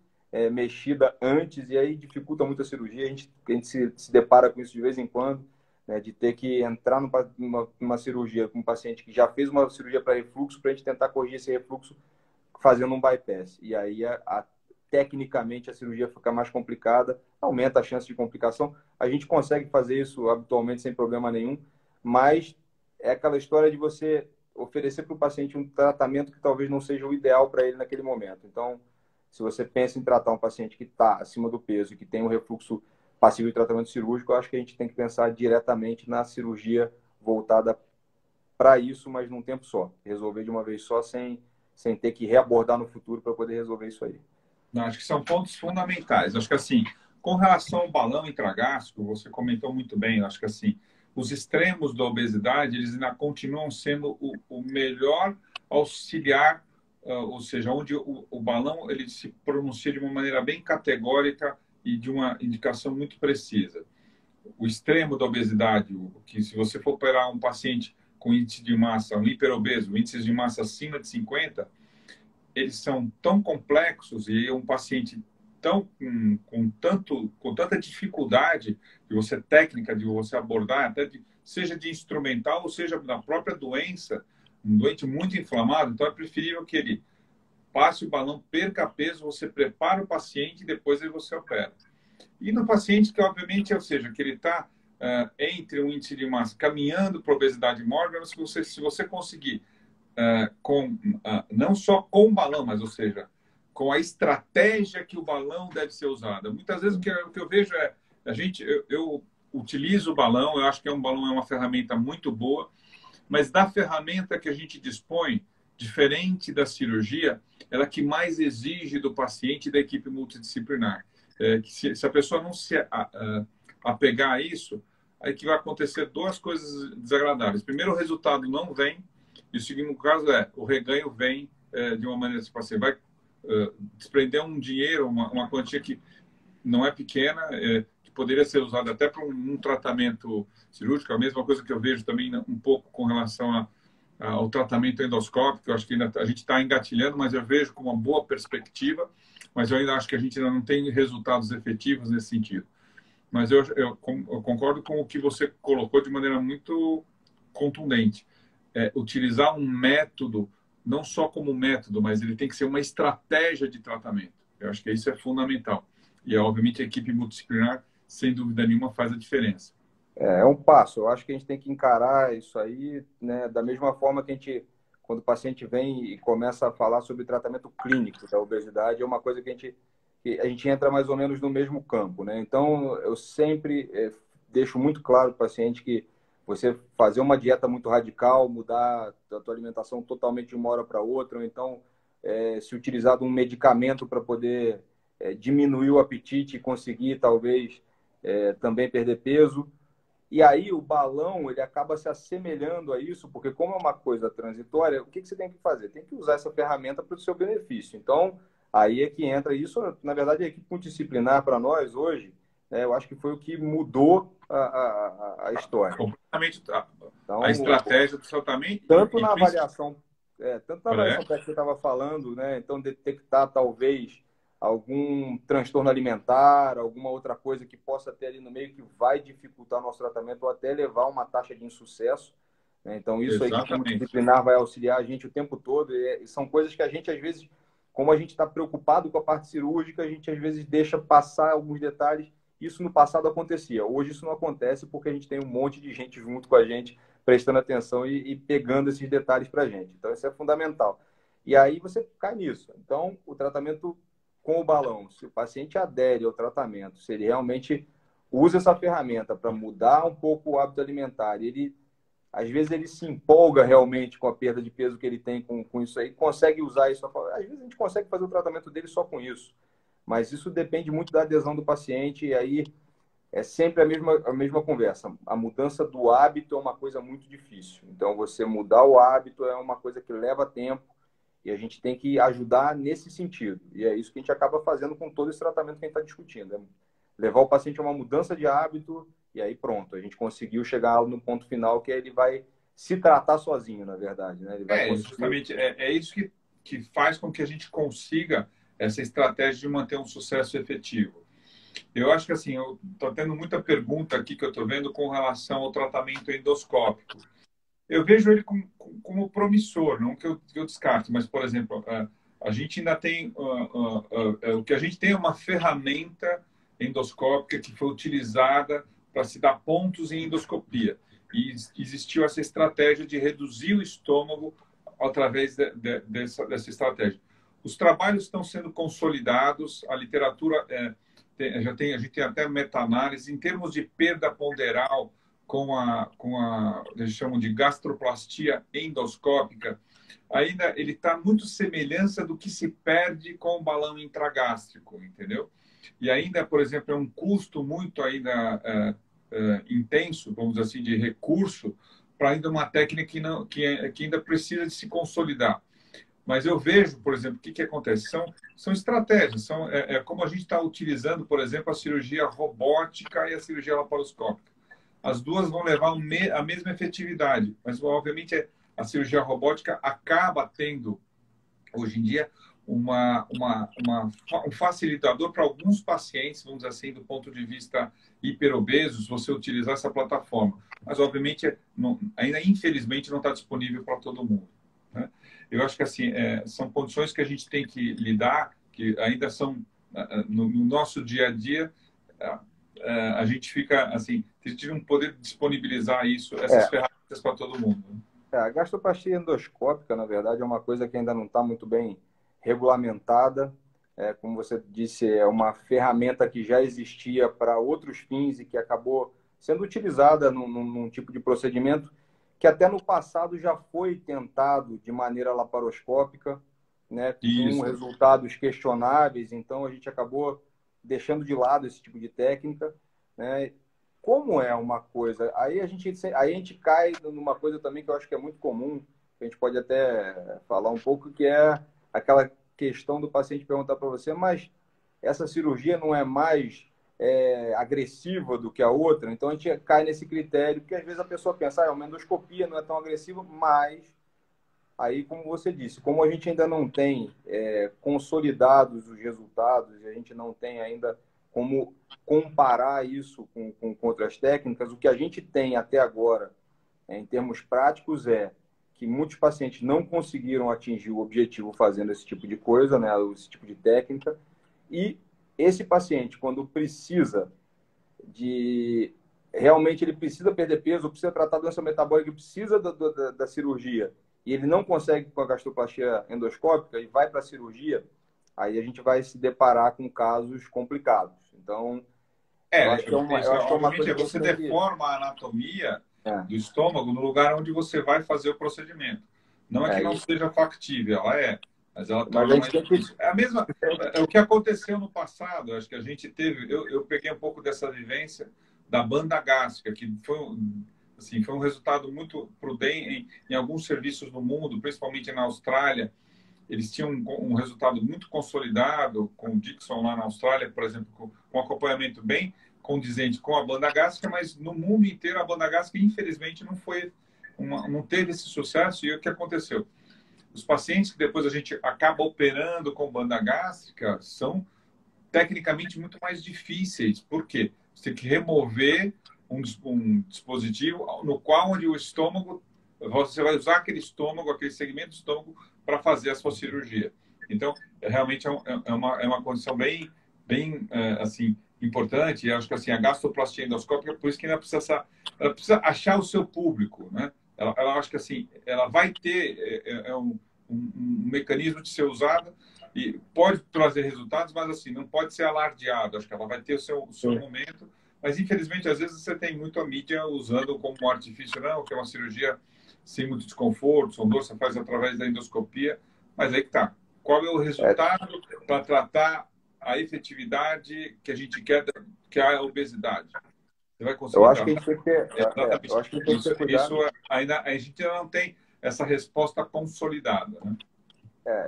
mexida antes, e aí dificulta muito a cirurgia. A gente se depara com isso de vez em quando, né, de ter que entrar numa cirurgia com um paciente que já fez uma cirurgia para refluxo, para a gente tentar corrigir esse refluxo fazendo um bypass. E aí, tecnicamente, a cirurgia fica mais complicada, aumenta a chance de complicação. A gente consegue fazer isso habitualmente sem problema nenhum, mas é aquela história de você oferecer para o paciente um tratamento que talvez não seja o ideal para ele naquele momento. Então, se você pensa em tratar um paciente que está acima do peso e que tem um refluxo passivo de tratamento cirúrgico, eu acho que a gente tem que pensar diretamente na cirurgia voltada para isso, mas num tempo só. Resolver de uma vez só, sem ter que reabordar no futuro para poder resolver isso aí. Não, acho que são pontos fundamentais. Acho que assim, com relação ao balão intragástrico, você comentou muito bem, acho que assim, os extremos da obesidade, eles ainda continuam sendo o melhor auxiliar, ou seja, onde o balão ele se pronuncia de uma maneira bem categórica e de uma indicação muito precisa. O extremo da obesidade, que se você for operar um paciente com índice de massa, um hiperobeso, índices de massa acima de 50, eles são tão complexos e um paciente tão com tanta dificuldade de você técnica de você abordar, até seja de instrumental ou seja da própria doença, um doente muito inflamado, então é preferível que ele passe o balão, perca peso, você prepara o paciente e depois aí você opera. E no paciente que, obviamente, ou seja, que ele está entre um índice de massa caminhando para obesidade mórbida, se você conseguir, não só com o balão, mas, ou seja, com a estratégia que o balão deve ser usada. Muitas vezes o que eu vejo é, eu utilizo o balão, eu acho que balão é uma ferramenta muito boa, mas da ferramenta que a gente dispõe, diferente da cirurgia, ela que mais exige do paciente e da equipe multidisciplinar. Que se a pessoa não se apegar a isso, aí que vai acontecer duas coisas desagradáveis. Primeiro, o resultado não vem, e o segundo caso o reganho vem de uma maneira que você vai desprender um dinheiro, uma quantia que não é pequena, que poderia ser usada até para um tratamento cirúrgico. A mesma coisa que eu vejo também um pouco com relação ao tratamento endoscópico, eu acho que ainda a gente está engatilhando, mas eu vejo com uma boa perspectiva, mas eu ainda acho que a gente ainda não tem resultados efetivos nesse sentido. Mas eu concordo com o que você colocou de maneira muito contundente. Utilizar um método, não só como método, mas ele tem que ser uma estratégia de tratamento. Eu acho que isso é fundamental. E, obviamente, a equipe multidisciplinar, sem dúvida nenhuma, faz a diferença. É um passo. Eu acho que a gente tem que encarar isso aí, né, da mesma forma que a gente, quando o paciente vem e começa a falar sobre tratamento clínico da obesidade, é uma coisa que a gente entra mais ou menos no mesmo campo, né? Então, eu sempre deixo muito claro para o paciente que você fazer uma dieta muito radical, mudar a tua alimentação totalmente de uma hora para outra, ou então se utilizar de um medicamento para poder diminuir o apetite e conseguir, talvez, também perder peso. E aí o balão, ele acaba se assemelhando a isso, porque como é uma coisa transitória, o que você tem que fazer? Tem que usar essa ferramenta para o seu benefício. Então, aí é que entra isso. Na verdade, a equipe multidisciplinar para nós hoje, eu acho que foi o que mudou a história. Completamente. Então, a estratégia do tratamento. Tanto na avaliação que você estava falando, né? Então, detectar talvez algum transtorno alimentar, alguma outra coisa que possa ter ali no meio que vai dificultar o nosso tratamento ou até levar a uma taxa de insucesso, né? Então, isso aí, como disciplinar, vai auxiliar a gente o tempo todo. E são coisas que a gente, às vezes, como a gente está preocupado com a parte cirúrgica, a gente, às vezes, deixa passar alguns detalhes. Isso no passado acontecia. Hoje isso não acontece porque a gente tem um monte de gente junto com a gente prestando atenção e pegando esses detalhes para a gente. Então, isso é fundamental. E aí você cai nisso. Então, o tratamento com o balão, se o paciente adere ao tratamento, se ele realmente usa essa ferramenta para mudar um pouco o hábito alimentar, ele às vezes ele se empolga realmente com a perda de peso que ele tem com isso aí, consegue usar isso. Às vezes a gente consegue fazer o tratamento dele só com isso, mas isso depende muito da adesão do paciente, e aí é sempre a mesma conversa. A mudança do hábito é uma coisa muito difícil. Então, você mudar o hábito é uma coisa que leva tempo e a gente tem que ajudar nesse sentido. E é isso que a gente acaba fazendo com todo esse tratamento que a gente está discutindo. Levar o paciente a uma mudança de hábito e aí pronto. A gente conseguiu chegar no ponto final que ele vai se tratar sozinho, na verdade. Né? Ele vai conseguir... Justamente, é isso que faz com que a gente consiga essa estratégia de manter um sucesso efetivo. Eu acho que assim, eu estou tendo muita pergunta aqui que eu estou vendo com relação ao tratamento endoscópico. Eu vejo ele como promissor, não que eu descarte, mas, por exemplo, a gente ainda tem, o que a gente tem é uma ferramenta endoscópica que foi utilizada para se dar pontos em endoscopia. E existiu essa estratégia de reduzir o estômago através dessa estratégia. Os trabalhos estão sendo consolidados, a literatura a gente tem até meta-análise em termos de perda ponderal eles chamam de gastroplastia endoscópica, ainda ele está muito semelhança do que se perde com o balão intragástrico, entendeu? E ainda, por exemplo, é um custo muito ainda intenso, vamos dizer assim, de recurso para ainda uma técnica que ainda precisa de se consolidar. Mas eu vejo, por exemplo, o que acontece? São estratégias, como a gente está utilizando, por exemplo, a cirurgia robótica e a cirurgia laparoscópica. As duas vão levar a mesma efetividade, mas, obviamente, a cirurgia robótica acaba tendo, hoje em dia, um facilitador para alguns pacientes, vamos dizer assim, do ponto de vista hiperobesos, você utilizar essa plataforma. Mas, obviamente, ainda, infelizmente, não está disponível para todo mundo. Né? Eu acho que assim, são condições que a gente tem que lidar, que ainda são, no nosso dia a dia, a gente fica assim, a gente não poder disponibilizar essas ferramentas para todo mundo. A gastroplastia endoscópica, na verdade, é uma coisa que ainda não está muito bem regulamentada. Como você disse, é uma ferramenta que já existia para outros fins e que acabou sendo utilizada num tipo de procedimento que até no passado já foi tentado de maneira laparoscópica, né, com resultados questionáveis. Então, a gente acabou deixando de lado esse tipo de técnica, né? Como é uma coisa, aí a gente cai numa coisa também que eu acho que é muito comum, que a gente pode até falar um pouco, que é aquela questão do paciente perguntar para você, mas essa cirurgia não é mais agressiva do que a outra? Então a gente cai nesse critério, porque às vezes a pessoa pensa, uma endoscopia não é tão agressiva, mas aí, como você disse, como a gente ainda não tem consolidados os resultados, e a gente não tem ainda como comparar isso com outras técnicas, o que a gente tem até agora, em termos práticos, é que muitos pacientes não conseguiram atingir o objetivo fazendo esse tipo de coisa, né, esse tipo de técnica, e esse paciente, quando precisa de... Realmente ele precisa perder peso, precisa tratar doença metabólica, precisa da cirurgia, e ele não consegue com a gastroplastia endoscópica e vai para a cirurgia, aí a gente vai se deparar com casos complicados. Então, eu acho que é uma coisa que você deforma a anatomia do estômago no lugar onde você vai fazer o procedimento. Não é que não seja factível, ela mas ela torna mais difícil. É a mesma, o que aconteceu no passado, acho que a gente teve, eu peguei um pouco dessa vivência da banda gástrica, que foi um resultado muito prudente em alguns serviços no mundo, principalmente na Austrália. Eles tinham um resultado muito consolidado com o Dixon lá na Austrália, por exemplo, com acompanhamento bem condizente com a banda gástrica, mas no mundo inteiro a banda gástrica, infelizmente, não teve esse sucesso. E o que aconteceu? Os pacientes que depois a gente acaba operando com banda gástrica são tecnicamente muito mais difíceis. Por quê? Você tem que remover um dispositivo no qual onde o estômago, você vai usar aquele segmento do estômago para fazer a sua cirurgia. Então, realmente é uma condição bem assim, importante. E acho que assim, a gastroplastia endoscópica, por isso que ela precisa achar o seu público, né? Ela acho que assim, ela vai ter um mecanismo de ser usada e pode trazer resultados, mas assim, não pode ser alardeado. Acho que ela vai ter o seu momento, Mas, infelizmente, às vezes você tem muito a mídia usando como artifício, não, que é uma cirurgia sem muito desconforto, som dor, você faz através da endoscopia, mas aí que tá. Qual é o É, resultado para tratar a efetividade que a gente quer, que é a obesidade? Você vai eu conseguir acho que a tratar? gente tem que ter, eu Exatamente. acho que a gente tem que ter Isso cuidado. ainda a gente ainda não tem essa resposta consolidada, né?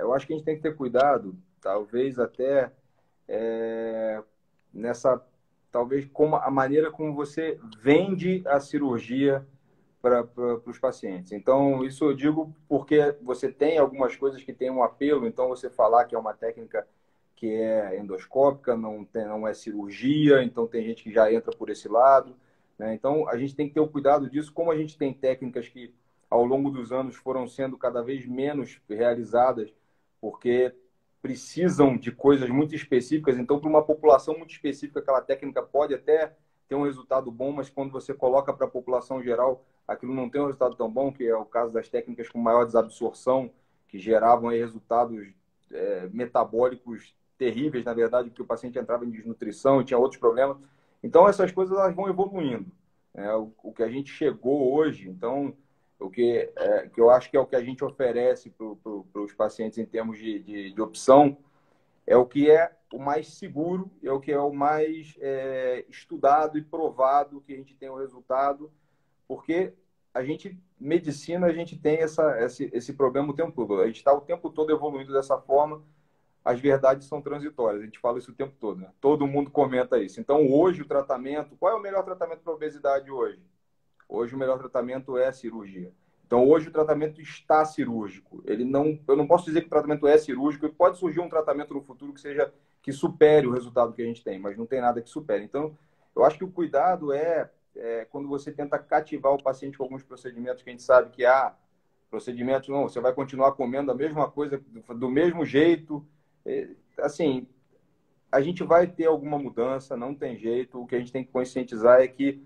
Eu acho que a gente tem que ter cuidado, talvez até é, nessa, talvez como a maneira como você vende a cirurgia para os pacientes. Então, isso eu digo porque você tem algumas coisas que têm um apelo, então você falar que é uma técnica que é endoscópica, não é cirurgia, então tem gente que já entra por esse lado, né? Então, a gente tem que ter o cuidado disso, como a gente tem técnicas que ao longo dos anos foram sendo cada vez menos realizadas, porque precisam de coisas muito específicas, então para uma população muito específica aquela técnica pode até ter um resultado bom, mas quando você coloca para a população geral, aquilo não tem um resultado tão bom, que é o caso das técnicas com maior desabsorção, que geravam aí resultados metabólicos terríveis, na verdade, porque o paciente entrava em desnutrição e tinha outros problemas. Então, essas coisas elas vão evoluindo. O que a gente chegou hoje, então, que eu acho que é o que a gente oferece para os pacientes em termos de opção, é o que é o mais seguro, é o que é o mais estudado e provado, que a gente tem o resultado, porque medicina, a gente tem esse problema o tempo todo. A gente está o tempo todo evoluindo dessa forma, as verdades são transitórias. A gente fala isso o tempo todo, né? Todo mundo comenta isso. Então, hoje, o tratamento... Qual é o melhor tratamento para obesidade hoje? Hoje, o melhor tratamento é a cirurgia. Então, hoje, o tratamento está cirúrgico. Eu não posso dizer que o tratamento é cirúrgico. Pode surgir um tratamento no futuro que supere o resultado que a gente tem, mas não tem nada que supere. Então, eu acho que o cuidado é quando você tenta cativar o paciente com alguns procedimentos que a gente sabe que procedimentos não, você vai continuar comendo a mesma coisa do mesmo jeito. Assim, a gente vai ter alguma mudança, não tem jeito. O que a gente tem que conscientizar é que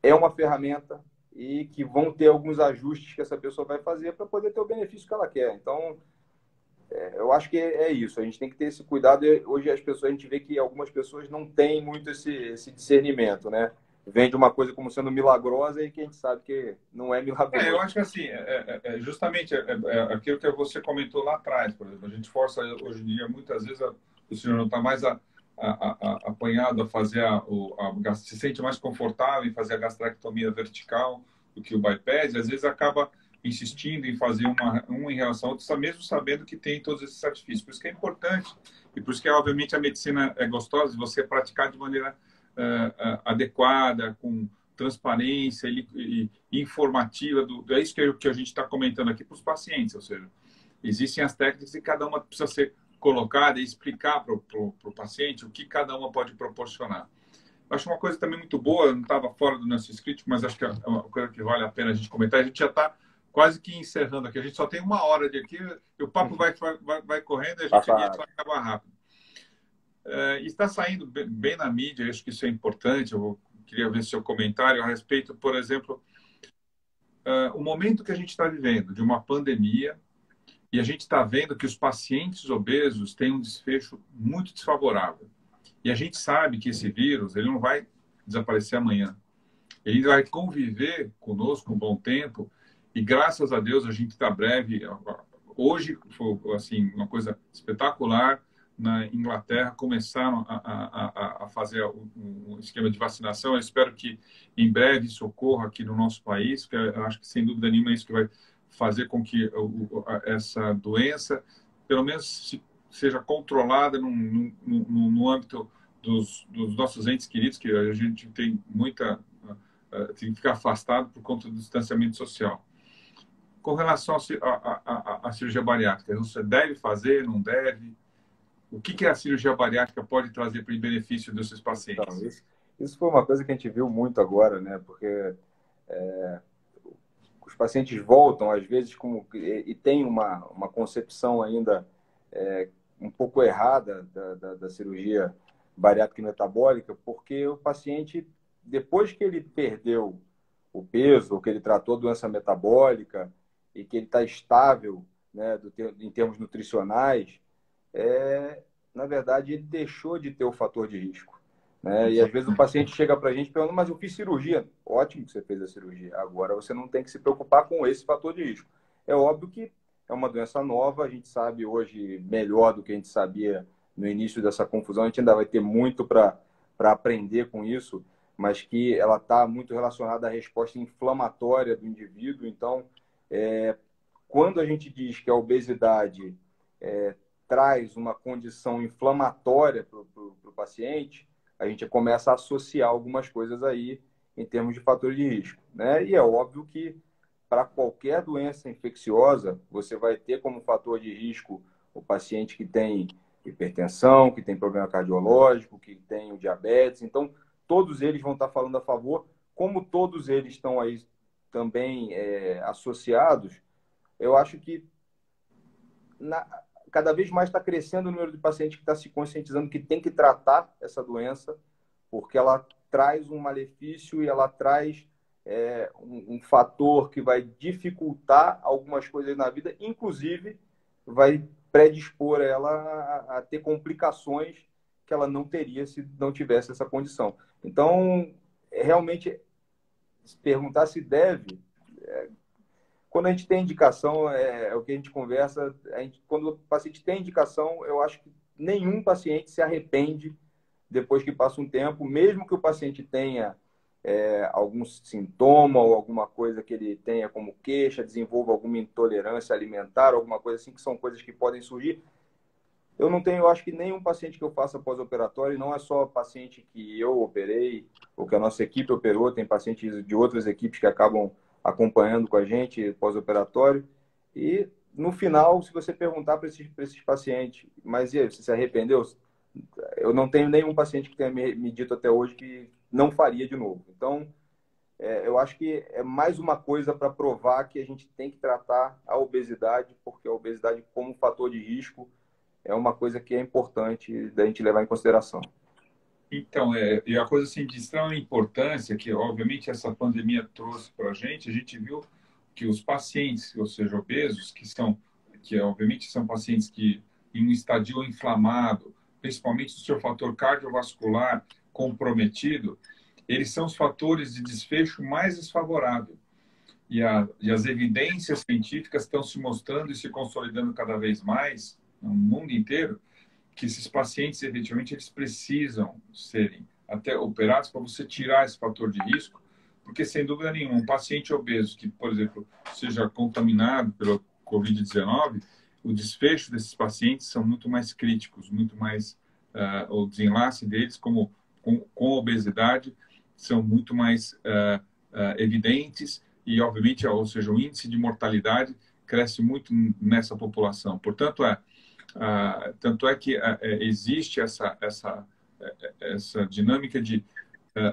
é uma ferramenta e que vão ter alguns ajustes que essa pessoa vai fazer para poder ter o benefício que ela quer. Então, eu acho que é isso. A gente tem que ter esse cuidado. E hoje a gente vê que algumas pessoas não têm muito esse discernimento, né? Vende uma coisa como sendo milagrosa e que a gente sabe que não é Eu milagroso. acho que assim, justamente aquilo que você comentou lá atrás, por exemplo, a gente força hoje em dia, muitas vezes, o senhor não está mais apanhado a fazer se sente mais confortável em fazer a gastrectomia vertical do que o bypass, e às vezes acaba insistindo em fazer uma em relação a outra, mesmo sabendo que tem todos esses artifícios. Por isso que é importante, e por isso que, obviamente, a medicina é gostosa de você praticar de maneira adequada, com transparência e informativa. É isso que a gente está comentando aqui para os pacientes, ou seja, existem as técnicas e cada uma precisa ser colocada e explicar para o paciente o que cada uma pode proporcionar. Eu acho uma coisa também muito boa, não estava fora do nosso script, mas acho que é uma coisa que vale a pena a gente comentar. A gente já está quase que encerrando aqui. A gente só tem uma hora de aqui, e o papo vai correndo e a gente vai acabar rápido. Está saindo bem na mídia, acho que isso é importante. Queria ver seu comentário a respeito, por exemplo, o momento que a gente está vivendo de uma pandemia, e a gente está vendo que os pacientes obesos têm um desfecho muito desfavorável. E a gente sabe que esse vírus ele não vai desaparecer amanhã. Ele vai conviver conosco um bom tempo e, graças a Deus, a gente está breve. Hoje foi assim, uma coisa espetacular. Na Inglaterra começaram a fazer um esquema de vacinação. Eu espero que em breve isso ocorra aqui no nosso país, porque eu acho que, sem dúvida nenhuma, é isso que vai fazer com que essa doença, pelo menos, seja controlada no âmbito dos nossos entes queridos, que a gente tem tem que ficar afastado por conta do distanciamento social. Com relação à cirurgia bariátrica, você deve fazer, não deve? O que a cirurgia bariátrica pode trazer para o benefício desses Então, pacientes? isso foi uma coisa que a gente viu muito agora, né? Porque os pacientes voltam, às vezes, e tem uma concepção ainda um pouco errada da cirurgia bariátrica e metabólica, porque o paciente, depois que ele perdeu o peso, ou que ele tratou a doença metabólica e que ele está estável, né, em termos nutricionais, na verdade, ele deixou de ter o fator de risco. né? E às vezes o paciente chega para a gente perguntando, mas eu fiz cirurgia. Ótimo que você fez a cirurgia. Agora você não tem que se preocupar com esse fator de risco. É óbvio que é uma doença nova, a gente sabe hoje melhor do que a gente sabia no início dessa confusão. A gente ainda vai ter muito para aprender com isso, mas que ela está muito relacionada à resposta inflamatória do indivíduo. Então, quando a gente diz que a obesidade traz uma condição inflamatória para o paciente, a gente começa a associar algumas coisas aí em termos de fatores de risco, né? E é óbvio que para qualquer doença infecciosa, você vai ter como fator de risco o paciente que tem hipertensão, que tem problema cardiológico, que tem o diabetes. Então, todos eles vão estar falando a favor. Como todos eles estão aí também associados, eu acho que cada vez mais está crescendo o número de pacientes que está se conscientizando que tem que tratar essa doença, porque ela traz um malefício e ela traz um fator que vai dificultar algumas coisas na vida, inclusive vai predispor ela a ter complicações que ela não teria se não tivesse essa condição. Então, realmente, perguntar se deve, quando a gente tem indicação, é o que a gente conversa, quando o paciente tem indicação, eu acho que nenhum paciente se arrepende depois que passa um tempo, mesmo que o paciente tenha algum sintoma ou alguma coisa que ele tenha como queixa, desenvolva alguma intolerância alimentar, alguma coisa assim, que são coisas que podem surgir. Eu acho que nenhum paciente que eu faça pós-operatório, não é só paciente que eu operei, ou que a nossa equipe operou, tem pacientes de outras equipes que acabam acompanhando com a gente pós-operatório. E no final, se você perguntar para esses pacientes, mas e aí, você se arrependeu? Eu não tenho nenhum paciente que tenha me dito até hoje que não faria de novo. Então, eu acho que é mais uma coisa para provar que a gente tem que tratar a obesidade, porque a obesidade como fator de risco é uma coisa que é importante da gente levar em consideração. Então, e a coisa assim, de extrema importância, que obviamente essa pandemia trouxe para a gente viu que os pacientes, ou seja, obesos, que obviamente são pacientes que em um estadio inflamado, principalmente o seu fator cardiovascular comprometido, eles são os fatores de desfecho mais desfavorável. E as evidências científicas estão se mostrando e se consolidando cada vez mais no mundo inteiro, que esses pacientes, efetivamente, eles precisam serem até operados para você tirar esse fator de risco, porque, sem dúvida nenhuma, um paciente obeso que, por exemplo, seja contaminado pelo Covid-19, o desfecho desses pacientes são muito mais críticos, muito mais, o desenlace deles com obesidade são muito mais evidentes e, obviamente, ou seja, o índice de mortalidade cresce muito nessa população. Portanto, tanto é que existe essa dinâmica de,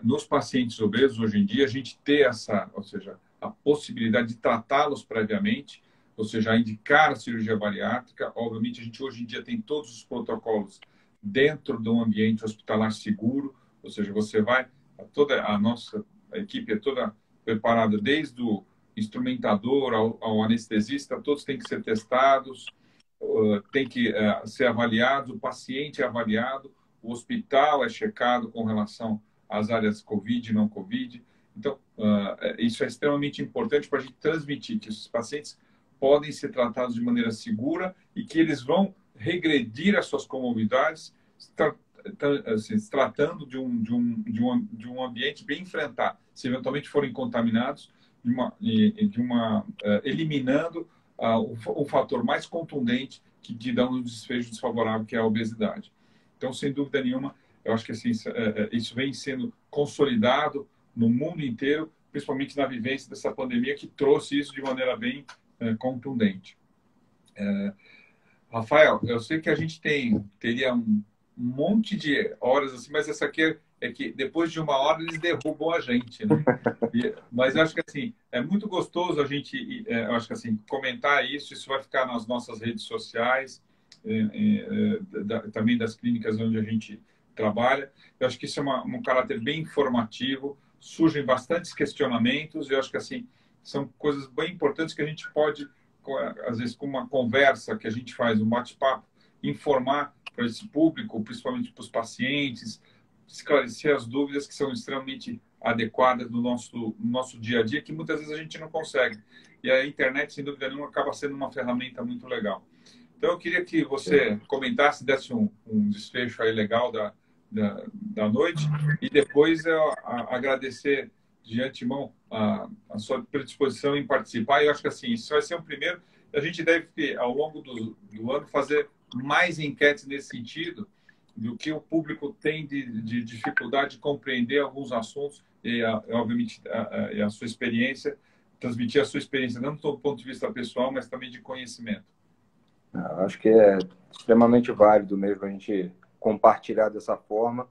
nos pacientes obesos, hoje em dia, a gente ter ou seja, a possibilidade de tratá-los previamente, ou seja, indicar a cirurgia bariátrica. Obviamente, a gente hoje em dia tem todos os protocolos dentro de um ambiente hospitalar seguro, ou seja, você vai, toda a nossa equipe é toda preparada, desde o instrumentador ao anestesista, todos têm que ser testados, tem que ser avaliado, o paciente é avaliado, o hospital é checado com relação às áreas COVID e não COVID. Então, isso é extremamente importante para a gente transmitir que esses pacientes podem ser tratados de maneira segura e que eles vão regredir as suas comorbidades, assim, se tratando de um ambiente bem enfrentar. Se eventualmente forem contaminados, eliminando o fator mais contundente que dá um desfecho desfavorável, que é a obesidade. Então, sem dúvida nenhuma, eu acho que assim, isso vem sendo consolidado no mundo inteiro, principalmente na vivência dessa pandemia, que trouxe isso de maneira bem contundente. Rafael, eu sei que a gente teria um monte de horas assim, mas essa aqui é que depois de uma hora eles derrubam a gente, né? Mas eu acho que assim é muito gostoso a gente, eu acho que assim comentar isso vai ficar nas nossas redes sociais, também das clínicas onde a gente trabalha. Eu acho que isso é um caráter bem informativo, surgem bastantes questionamentos. Eu acho que assim são coisas bem importantes que a gente pode, às vezes, com uma conversa que a gente faz, um bate-papo, informar para esse público, principalmente para os pacientes, esclarecer as dúvidas que são extremamente adequadas no nosso dia a dia, que muitas vezes a gente não consegue. E a internet, sem dúvida nenhuma, acaba sendo uma ferramenta muito legal. Então, eu queria que você comentasse, desse um desfecho aí legal da noite, e depois eu agradecer de antemão a sua predisposição em participar. E eu acho que assim, isso vai ser um primeiro. A gente deve, ao longo do ano, fazer mais enquetes nesse sentido, do que o público tem de dificuldade de compreender alguns assuntos e, obviamente, a sua experiência, transmitir a sua experiência, não do ponto de vista pessoal, mas também de conhecimento. Eu acho que é extremamente válido mesmo a gente compartilhar dessa forma.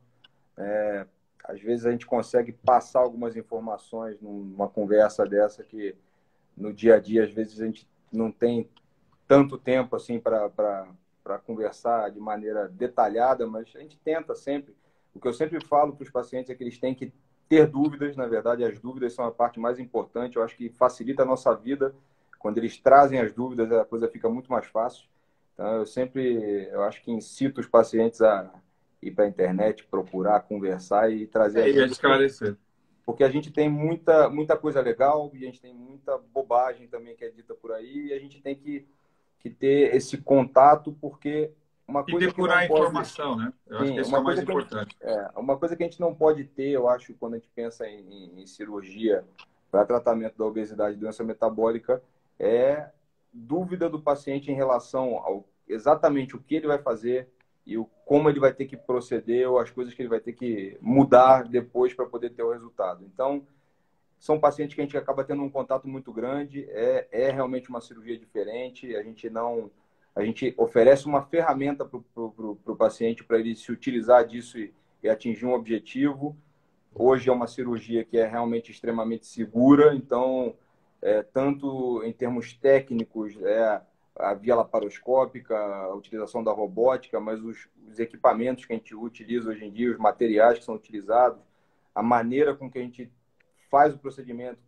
Às vezes a gente consegue passar algumas informações numa conversa dessa que no dia a dia, às vezes, a gente não tem tanto tempo assim para conversar de maneira detalhada, mas a gente tenta sempre. O que eu sempre falo para os pacientes é que eles têm que ter dúvidas. Na verdade, as dúvidas são a parte mais importante. Eu acho que facilita a nossa vida. Quando eles trazem as dúvidas, a coisa fica muito mais fácil. Então, eu acho que incito os pacientes a ir para a internet, procurar, conversar e trazer as dúvidas. Esclarecer. Porque a gente tem muita coisa legal e a gente tem muita bobagem também que é dita por aí, e a gente tem que ter esse contato, porque uma coisa depurar que não pode... a informação, né? Eu acho que isso é o mais importante. Uma coisa que a gente não pode ter, eu acho, quando a gente pensa em cirurgia para tratamento da obesidade e doença metabólica, é dúvida do paciente em relação ao exatamente o que ele vai fazer e como ele vai ter que proceder, ou as coisas que ele vai ter que mudar depois para poder ter o resultado. Então, são pacientes que a gente acaba tendo um contato muito grande, é realmente uma cirurgia diferente, a gente oferece uma ferramenta para o paciente para ele se utilizar disso e atingir um objetivo. Hoje é uma cirurgia que é realmente extremamente segura, então, tanto em termos técnicos, a via laparoscópica, a utilização da robótica, mas os equipamentos que a gente utiliza hoje em dia, os materiais que são utilizados, a maneira com que a gente faz o procedimento,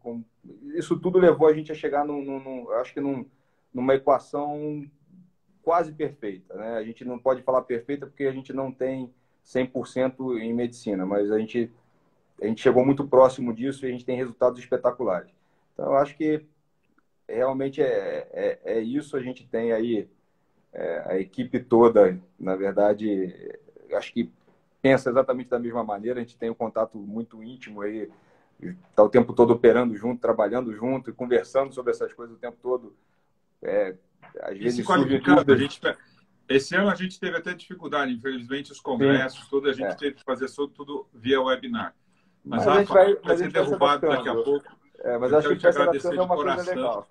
isso tudo levou a gente a chegar numa equação quase perfeita, né? A gente não pode falar perfeita porque a gente não tem 100% em medicina, mas a gente chegou muito próximo disso e a gente tem resultados espetaculares. Então, eu acho que realmente é isso. A gente tem aí a equipe toda, na verdade, acho que pensa exatamente da mesma maneira. A gente tem um contato muito íntimo aí, está o tempo todo operando junto, trabalhando junto e conversando sobre essas coisas o tempo todo. Às vezes surge dúvidas. Esse ano a gente teve até dificuldade, infelizmente, os congressos, a gente teve que fazer tudo via webinar. Mas a gente vai ser derrubado daqui a pouco. Mas acho que te agradecer de coração.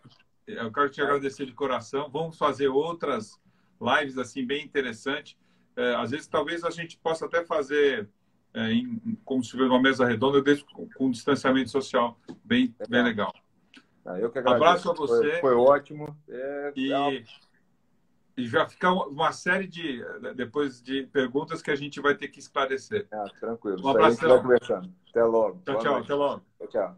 Eu quero te agradecer de coração. Vamos fazer outras lives assim bem interessantes. Às vezes, talvez a gente possa até fazer como se fosse uma mesa redonda, com distanciamento social bem legal. Eu que agradeço. Abraço a você. Foi ótimo. E já fica uma série depois de perguntas que a gente vai ter que esclarecer. Tranquilo. Um abraço. Até logo. Tchau. Tchau.